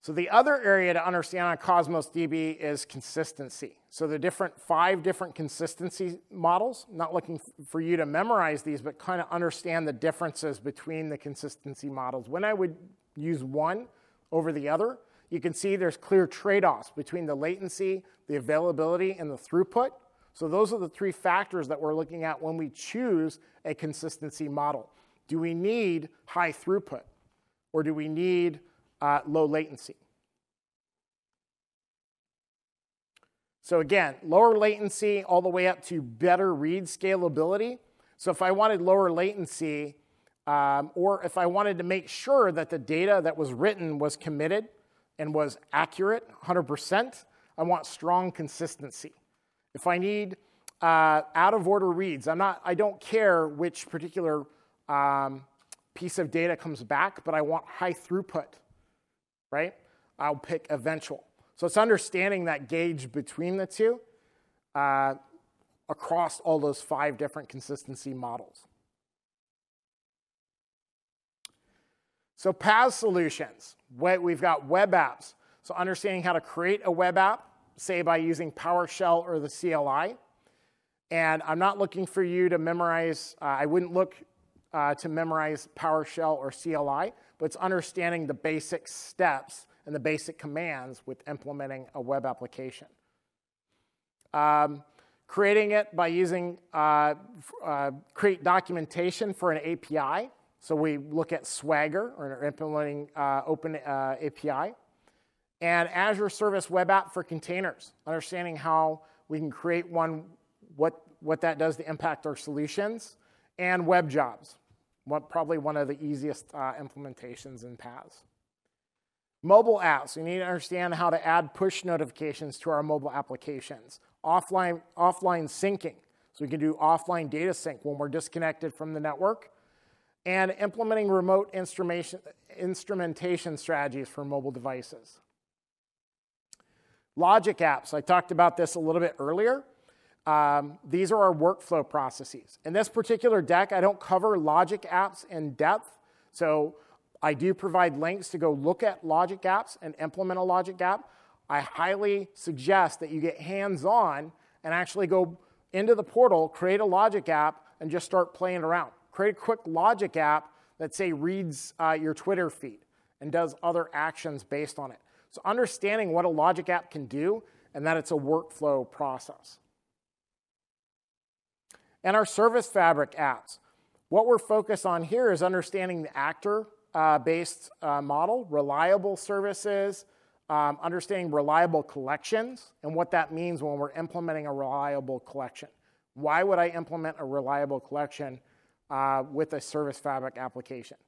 So the other area to understand on Cosmos DB is consistency. So the 5 different consistency models, not looking for you to memorize these, but kind of understand the differences between the consistency models. When I would use one over the other, you can see there's clear trade-offs between the latency, the availability, and the throughput. So those are the 3 factors that we're looking at when we choose a consistency model. Do we need high throughput, or do we need low latency? So again, lower latency all the way up to better read scalability. So if I wanted lower latency, or if I wanted to make sure that the data that was written was committed and was accurate, 100%, I want strong consistency. If I need out-of-order reads, I don't care which particular piece of data comes back, but I want high throughput, right? I'll pick eventual. So it's understanding that gauge between the two across all those 5 different consistency models. So PaaS solutions, we've got web apps. So understanding how to create a web app, say by using PowerShell or the CLI. And I'm not looking for you to memorize, I wouldn't look to memorize PowerShell or CLI, but it's understanding the basic steps and the basic commands with implementing a web application. creating it by using create documentation for an API. So we look at Swagger, or implementing Open API. And Azure Service Web App for containers, understanding how we can create one, what that does to impact our solutions, and web jobs, probably one of the easiest implementations in PaaS. Mobile apps, we need to understand how to add push notifications to our mobile applications. Offline syncing, so we can do offline data sync when we're disconnected from the network. And implementing remote instrumentation strategies for mobile devices. Logic apps, I talked about this a little bit earlier. These are our workflow processes. In this particular deck, I don't cover logic apps in depth, so I do provide links to go look at logic apps and implement a logic app. I highly suggest that you get hands-on and actually go into the portal, create a logic app, and just start playing around. Create a quick logic app that, say, reads your Twitter feed and does other actions based on it. So understanding what a logic app can do and that it's a workflow process. And our service fabric apps. What we're focused on here is understanding the actor-based model, reliable services, understanding reliable collections, and what that means when we're implementing a reliable collection. Why would I implement a reliable collection with a service fabric application?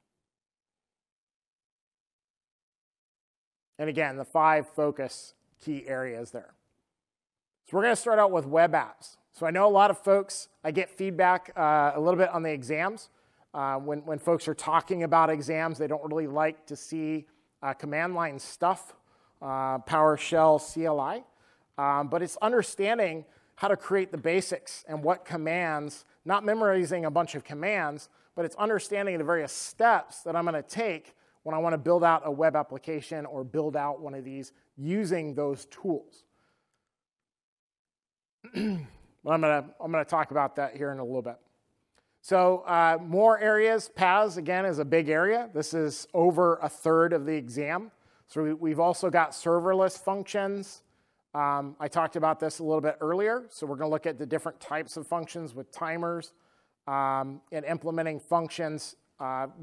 And again, the 5 focus key areas there. So we're going to start out with web apps. So I know a lot of folks, I get feedback a little bit on the exams. When folks are talking about exams, they don't really like to see command line stuff, PowerShell, CLI. But it's understanding how to create the basics and what commands, not memorizing a bunch of commands, but it's understanding the various steps that I'm going to take when I want to build out a web application or build out one of these using those tools. Well, I'm going to talk about that here in a little bit. So more areas. PaaS, again, is a big area. This is over a third of the exam. So we've also got serverless functions. I talked about this a little bit earlier. So we're going to look at the different types of functions with timers and implementing functions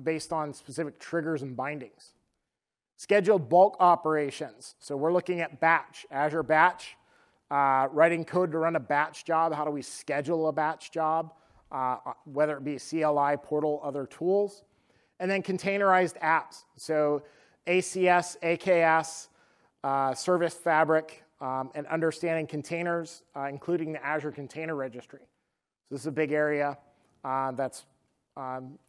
based on specific triggers and bindings. Scheduled bulk operations. So we're looking at batch, Azure Batch, writing code to run a batch job. How do we schedule a batch job, whether it be CLI, portal, other tools. And then containerized apps. So ACS, AKS, Service Fabric, and understanding containers, including the Azure Container Registry. So this is a big area that's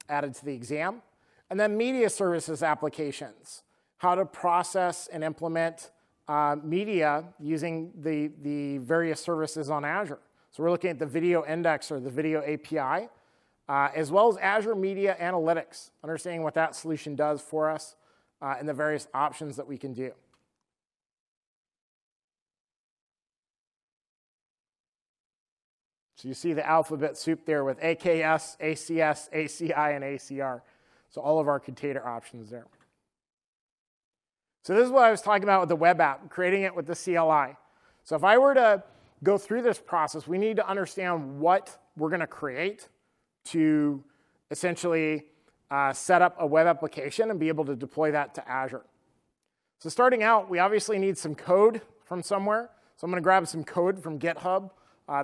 added to the exam. And then media services applications, how to process and implement media using the various services on Azure. So we're looking at the video index or the video API, as well as Azure Media Analytics, understanding what that solution does for us and the various options that we can do. So you see the alphabet soup there with AKS, ACS, ACI, and ACR. So all of our container options there. So this is what I was talking about with the web app, creating it with the CLI. So if I were to go through this process, we need to understand what we're going to create to essentially set up a web application and be able to deploy that to Azure. So starting out, we obviously need some code from somewhere. So I'm going to grab some code from GitHub.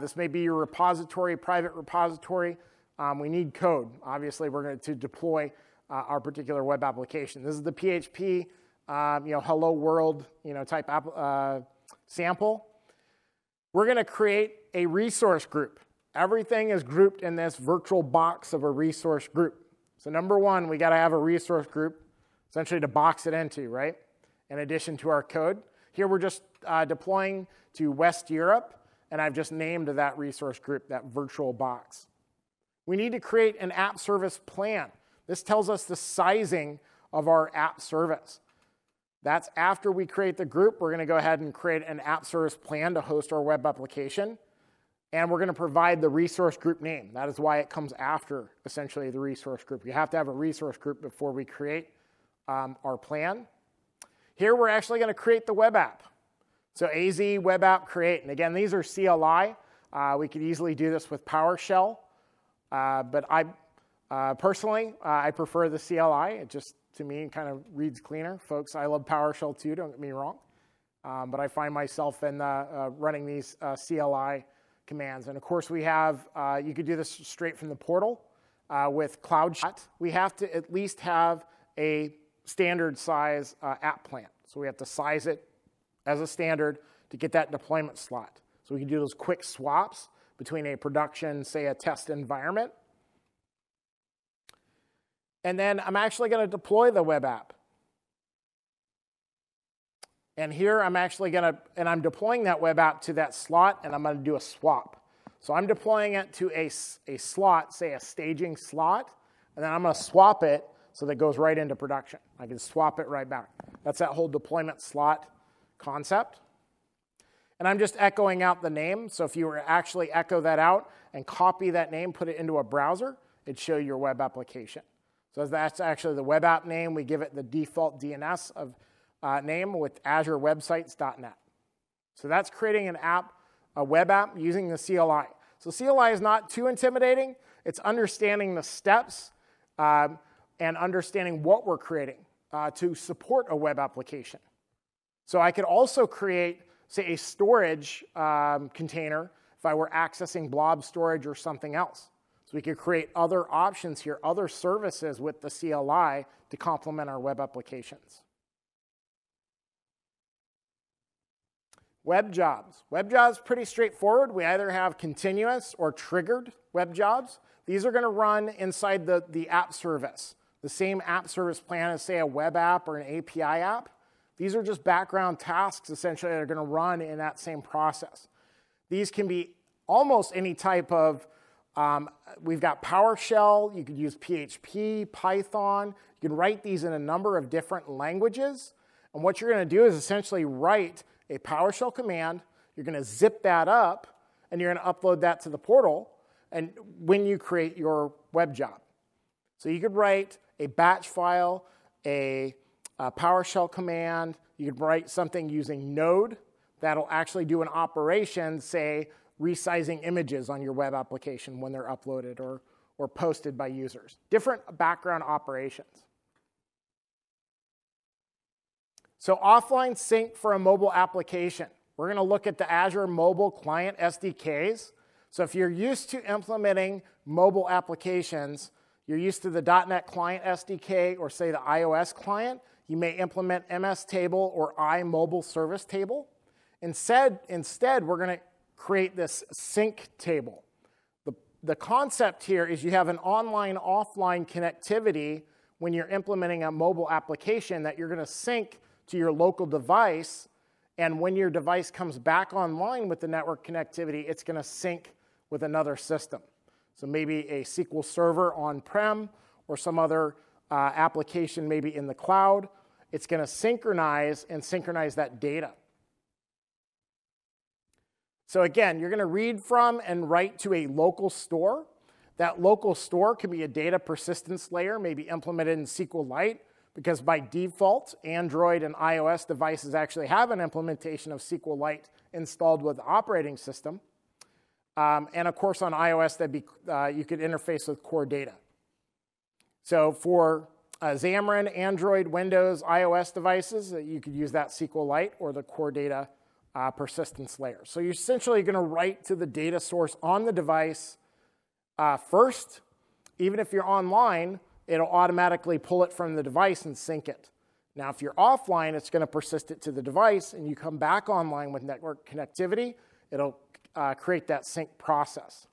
This may be your repository, private repository. We need code. Obviously, we're going to deploy our particular web application. This is the PHP, hello world, type sample. We're going to create a resource group. Everything is grouped in this virtual box of a resource group. So number one, we got to have a resource group, essentially to box it into, right? In addition to our code. Here we're just deploying to West Europe. And I've just named that resource group, that virtual box. We need to create an app service plan. This tells us the sizing of our app service. That's after we create the group, we're going to go ahead and create an app service plan to host our web application. And we're going to provide the resource group name. That is why it comes after, essentially, the resource group. You have to have a resource group before we create our plan. Here, we're actually going to create the web app. So AZ web app create. And again, these are CLI. We could easily do this with PowerShell, but I personally, I prefer the CLI. It just, to me, kind of reads cleaner. Folks, I love PowerShell too, don't get me wrong. But I find myself in running these CLI commands. And of course, we have, you could do this straight from the portal with Cloud Chat. We have to at least have a standard size app plan. So we have to size it as a standard to get that deployment slot. So we can do those quick swaps between a production, say a test environment. And then I'm actually going to deploy the web app. And here I'm actually going to, and I'm deploying that web app to that slot, and I'm going to do a swap. So I'm deploying it to a slot, say a staging slot, and then I'm going to swap it so that it goes right into production. I can swap it right back. That's that whole deployment slot concept. And I'm just echoing out the name. So if you were to actually echo that out and copy that name, put it into a browser, it'd show your web application. So that's actually the web app name. We give it the default DNS of name with azurewebsites.net. So that's creating an app, a web app using the CLI. So CLI is not too intimidating. It's understanding the steps and understanding what we're creating to support a web application. So I could also create, say, a storage container if I were accessing blob storage or something else. So we could create other options here, other services with the CLI to complement our web applications. Web jobs. Web jobs, pretty straightforward. We either have continuous or triggered web jobs. These are going to run inside the app service. The same app service plan as, say, a web app or an API app. These are just background tasks, essentially, that are going to run in that same process. These can be almost any type of, we've got PowerShell, you could use PHP, Python. You can write these in a number of different languages. And what you're going to do is essentially write a PowerShell command. You're going to zip that up, and you're going to upload that to the portal and when you create your web job. So you could write a batch file, a PowerShell command. You could write something using Node that'll actually do an operation, say, resizing images on your web application when they're uploaded or posted by users. Different background operations. So offline sync for a mobile application. We're going to look at the Azure Mobile Client SDKs. So if you're used to implementing mobile applications, you're used to the .NET Client SDK or, say, the iOS client, you may implement MS Table or iMobile Service Table. Instead, we're going to create this sync table. The concept here is you have an online-offline connectivity when you're implementing a mobile application that you're going to sync to your local device, and when your device comes back online with the network connectivity, it's going to sync with another system. So maybe a SQL Server on-prem or some other application maybe in the cloud. It's going to synchronize that data. So again, you're going to read from and write to a local store. That local store can be a data persistence layer, maybe implemented in SQLite, because by default, Android and iOS devices actually have an implementation of SQLite installed with the operating system. And of course, on iOS, you could interface with core data. So for Xamarin, Android, Windows, iOS devices, you could use that SQLite or the core data persistence layer. So you're essentially going to write to the data source on the device first. Even if you're online, it'll automatically pull it from the device and sync it. Now, if you're offline, it's going to persist it to the device, and you come back online with network connectivity, it'll create that sync process.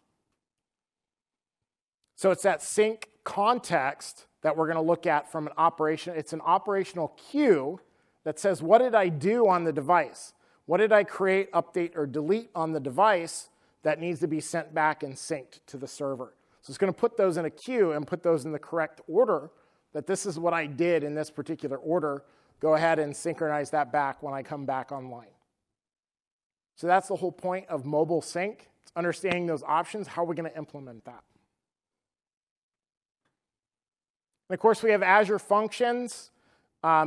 So it's that sync context that we're going to look at from an operation. It's an operational queue that says, what did I do on the device? What did I create, update, or delete on the device that needs to be sent back and synced to the server? So it's going to put those in a queue and put those in the correct order, that this is what I did in this particular order. Go ahead and synchronize that back when I come back online. So that's the whole point of mobile sync. It's understanding those options. How are we going to implement that? And of course, we have Azure Functions.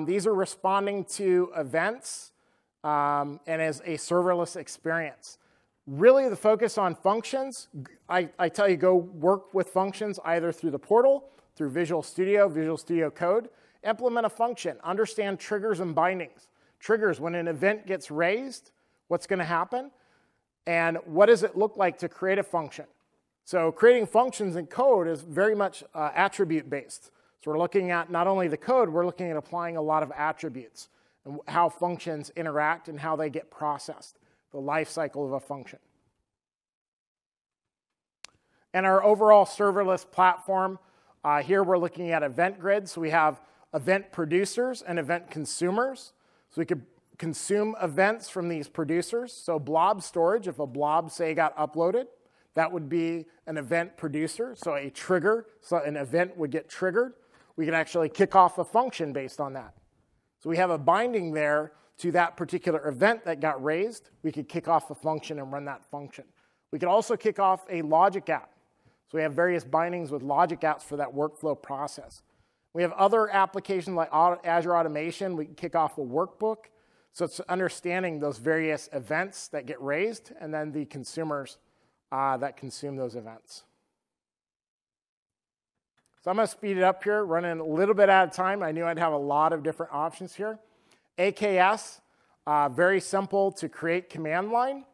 These are responding to events and as a serverless experience. Really, the focus on functions, I tell you, go work with functions either through the portal, through Visual Studio Code, implement a function, understand triggers and bindings. Triggers, when an event gets raised, what's going to happen, and what does it look like to create a function? So creating functions in code is very much attribute-based. So we're looking at not only the code, we're looking at applying a lot of attributes and how functions interact and how they get processed, the life cycle of a function. And our overall serverless platform, here we're looking at event grids. So we have event producers and event consumers. So we could consume events from these producers. So blob storage, if a blob, say, got uploaded, that would be an event producer. So a trigger, so an event would get triggered. We could actually kick off a function based on that. So we have a binding there to that particular event that got raised. We could kick off a function and run that function. We could also kick off a logic app. So we have various bindings with logic apps for that workflow process. We have other applications like Azure Automation. We can kick off a workbook. So it's understanding those various events that get raised and then the consumers that consume those events. So I'm going to speed it up here, running a little bit out of time. I knew I'd have a lot of different options here. AKS, very simple to create command line.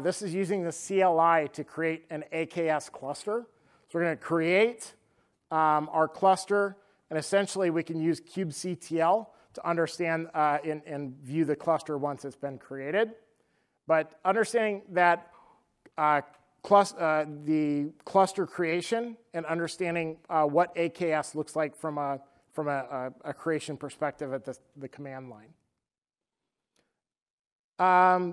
This is using the CLI to create an AKS cluster. So we're going to create our cluster, and essentially we can use kubectl to understand and view the cluster once it's been created. But understanding that the cluster creation and understanding what AKS looks like from a creation perspective at the command line.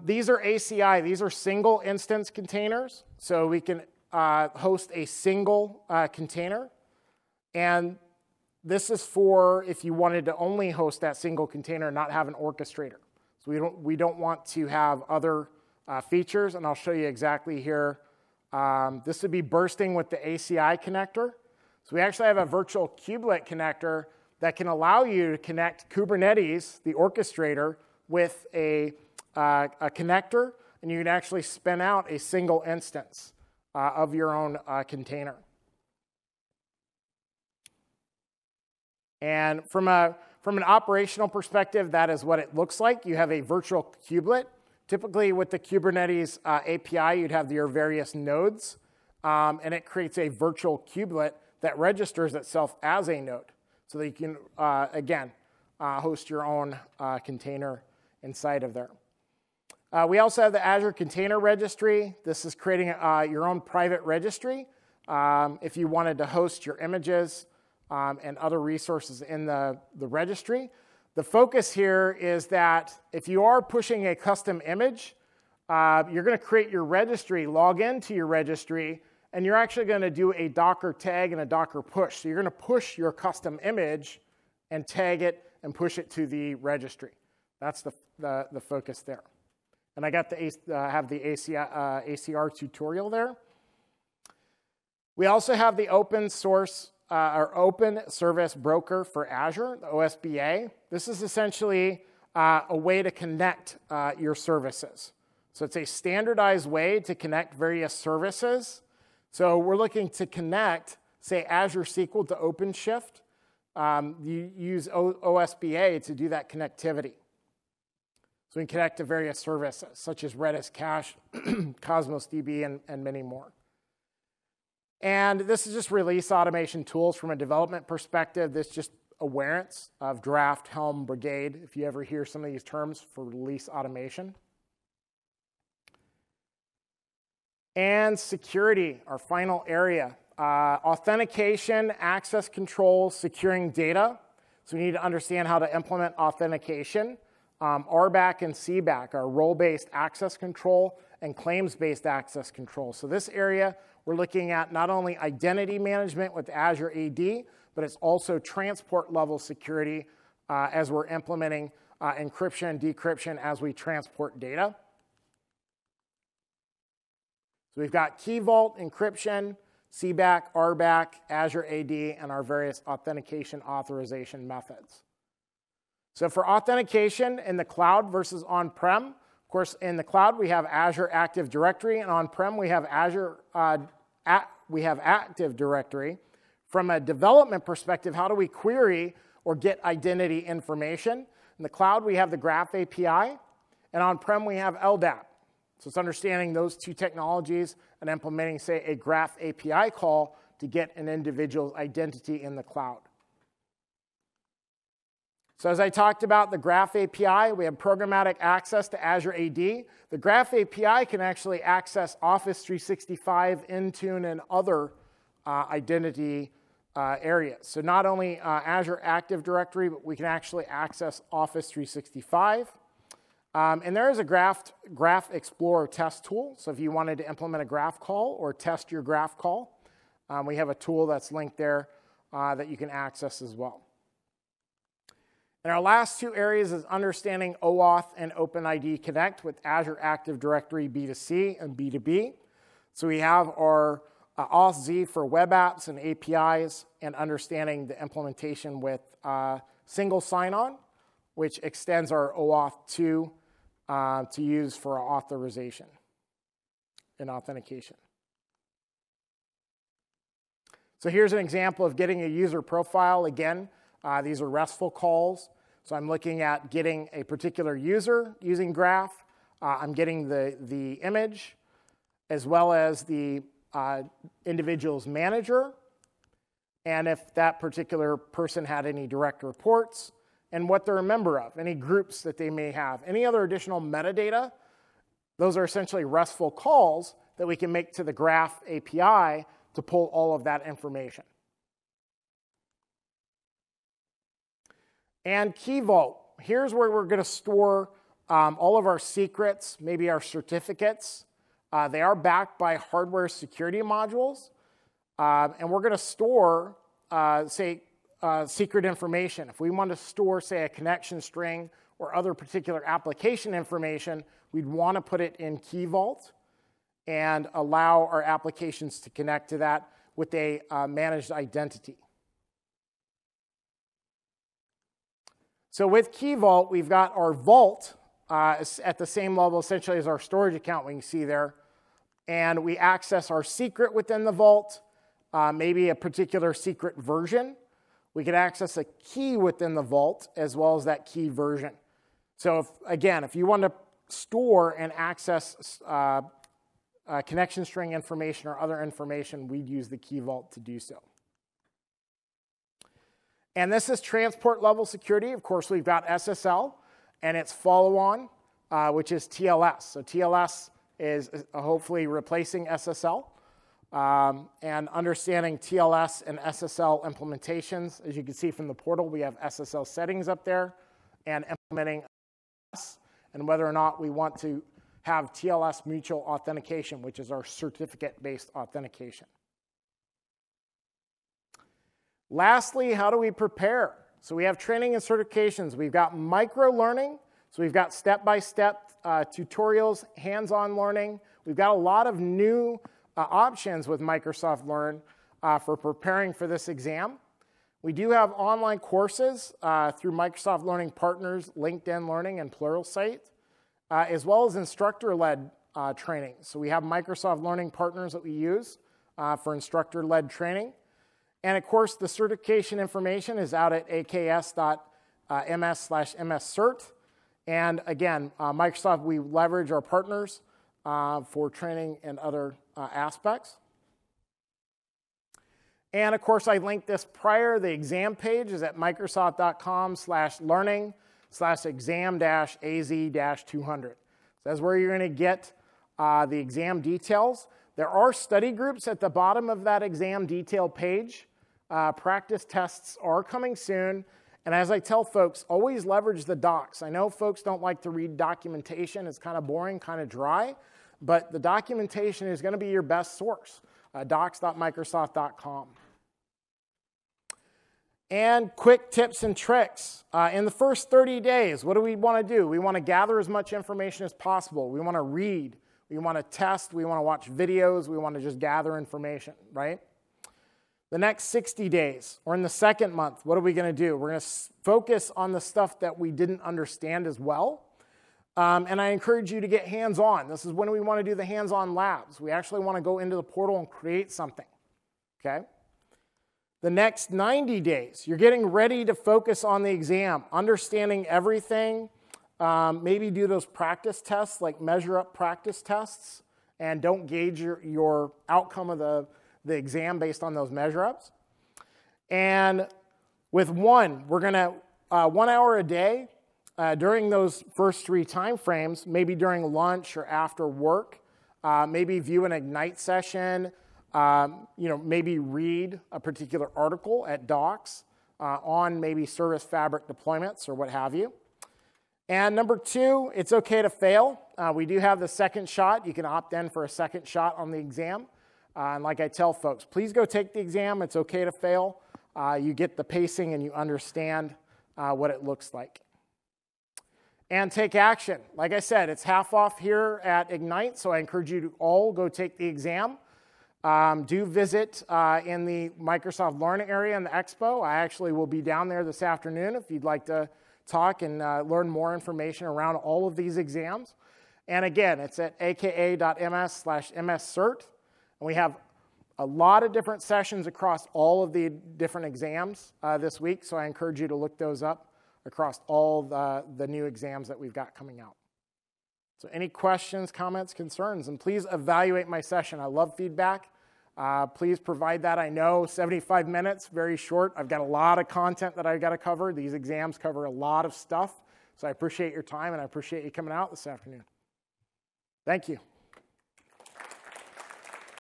These are ACI. These are single instance containers. So we can host a single container. And this is for if you wanted to only host that single container and not have an orchestrator. So we don't want to have other features, and I'll show you exactly here. This would be bursting with the ACI connector. So we actually have a virtual kubelet connector that can allow you to connect Kubernetes, the orchestrator, with a connector, and you can actually spin out a single instance of your own container. And from an operational perspective, that is what it looks like. You have a virtual kubelet. Typically, with the Kubernetes API, you'd have your various nodes, and it creates a virtual kubelet that registers itself as a node. So that you can, again, host your own container inside of there. We also have the Azure Container Registry. This is creating your own private registry if you wanted to host your images and other resources in the registry. The focus here is that if you are pushing a custom image, you're going to create your registry, log into your registry, and you're actually going to do a Docker tag and a Docker push. So you're going to push your custom image and tag it and push it to the registry. That's the focus there. And I got have the ACR tutorial there. We also have the open source or Open Service Broker for Azure, the OSBA. This is essentially a way to connect your services. So it's a standardized way to connect various services. So we're looking to connect, say, Azure SQL to OpenShift. You use OSBA to do that connectivity. So we can connect to various services, such as Redis Cache, Cosmos DB, and many more. And this is just release automation tools from a development perspective. This is just awareness of Draft, Helm, Brigade, if you ever hear some of these terms for release automation. And security, our final area. Authentication, access control, securing data. So we need to understand how to implement authentication. RBAC and CBAC are role-based access control and claims-based access control. So this area, we're looking at not only identity management with Azure AD, but it's also transport level security as we're implementing encryption and decryption as we transport data. So we've got Key Vault, encryption, CBAC, RBAC, Azure AD, and our various authentication authorization methods. So for authentication in the cloud versus on-prem, of course, in the cloud, we have Azure Active Directory, and on-prem, we have Active Directory. From a development perspective, how do we query or get identity information? In the cloud, we have the Graph API, and on-prem, we have LDAP. So it's understanding those two technologies and implementing, say, a Graph API call to get an individual's identity in the cloud. So as I talked about the Graph API, we have programmatic access to Azure AD. The Graph API can actually access Office 365, Intune, and other identity areas. So not only Azure Active Directory, but we can actually access Office 365. And there is a Graph Explorer test tool. So if you wanted to implement a graph call or test your graph call, we have a tool that's linked there that you can access as well. And our last two areas is understanding OAuth and OpenID Connect with Azure Active Directory B2C and B2B. So we have our Auth-Z for web apps and APIs, and understanding the implementation with single sign-on, which extends our OAuth 2 to use for authorization and authentication. So here's an example of getting a user profile. Again, these are RESTful calls. So I'm looking at getting a particular user using Graph. I'm getting the image, as well as the individual's manager, and if that particular person had any direct reports, and what they're a member of, any groups that they may have. Any other additional metadata, those are essentially RESTful calls that we can make to the Graph API to pull all of that information. And Key Vault. Here's where we're going to store all of our secrets, maybe our certificates. They are backed by hardware security modules. And we're going to store, secret information. If we want to store, say, a connection string or other particular application information, we'd want to put it in Key Vault and allow our applications to connect to that with a managed identity. So with Key Vault, we've got our vault at the same level essentially as our storage account we can see there. And we access our secret within the vault, maybe a particular secret version. We can access a key within the vault as well as that key version. So if you want to store and access connection string information or other information, we'd use the Key Vault to do so. And this is transport level security. Of course, we've got SSL and its follow-on, which is TLS. So TLS is hopefully replacing SSL. And understanding TLS and SSL implementations. As you can see from the portal, we have SSL settings up there and implementing TLS, and whether or not we want to have TLS mutual authentication, which is our certificate-based authentication. Lastly, how do we prepare? So we have training and certifications. We've got micro-learning. So we've got step-by-step tutorials, hands-on learning. We've got a lot of new options with Microsoft Learn for preparing for this exam. We do have online courses through Microsoft Learning Partners, LinkedIn Learning, and Pluralsight, as well as instructor-led training. So we have Microsoft Learning Partners that we use for instructor-led training. And of course, the certification information is out at aks.ms/mscert. And again, Microsoft, we leverage our partners for training and other aspects. And of course, I linked this prior. The exam page is at microsoft.com/learning/exam-az-200. So that's where you're going to get the exam details. There are study groups at the bottom of that exam detail page. Practice tests are coming soon. And as I tell folks, always leverage the docs. I know folks don't like to read documentation. It's kind of boring, kind of dry. But the documentation is going to be your best source, docs.microsoft.com. And quick tips and tricks. In the first 30 days, what do we want to do? We want to gather as much information as possible. We want to read. We want to test. We want to watch videos. We want to just gather information, right? The next 60 days, or in the second month, what are we going to do? We're going to focus on the stuff that we didn't understand as well. And I encourage you to get hands-on. This is when we want to do the hands-on labs. We actually want to go into the portal and create something, okay? The next 90 days, you're getting ready to focus on the exam, understanding everything, maybe do those practice tests, like measure up practice tests, and don't gauge your outcome of the exam based on those measure-ups. And with we're going to 1 hour a day during those first 3 time frames, maybe during lunch or after work, maybe view an Ignite session, maybe read a particular article at Docs on maybe Service Fabric deployments or what have you. And number 2, it's okay to fail. We do have the second shot. You can opt in for a second shot on the exam. And like I tell folks, please go take the exam. It's okay to fail. You get the pacing and you understand what it looks like. And take action. Like I said, it's half off here at Ignite, so I encourage you to all go take the exam. Do visit in the Microsoft Learn area in the expo. I actually will be down there this afternoon if you'd like to talk and learn more information around all of these exams. And again, it's at aka.ms/mscert. And we have a lot of different sessions across all of the different exams this week, so I encourage you to look those up across all the new exams that we've got coming out. So any questions, comments, concerns, and please evaluate my session. I love feedback. Please provide that. I know 75 minutes, very short. I've got a lot of content that I've got to cover. These exams cover a lot of stuff, so I appreciate your time, and I appreciate you coming out this afternoon. Thank you.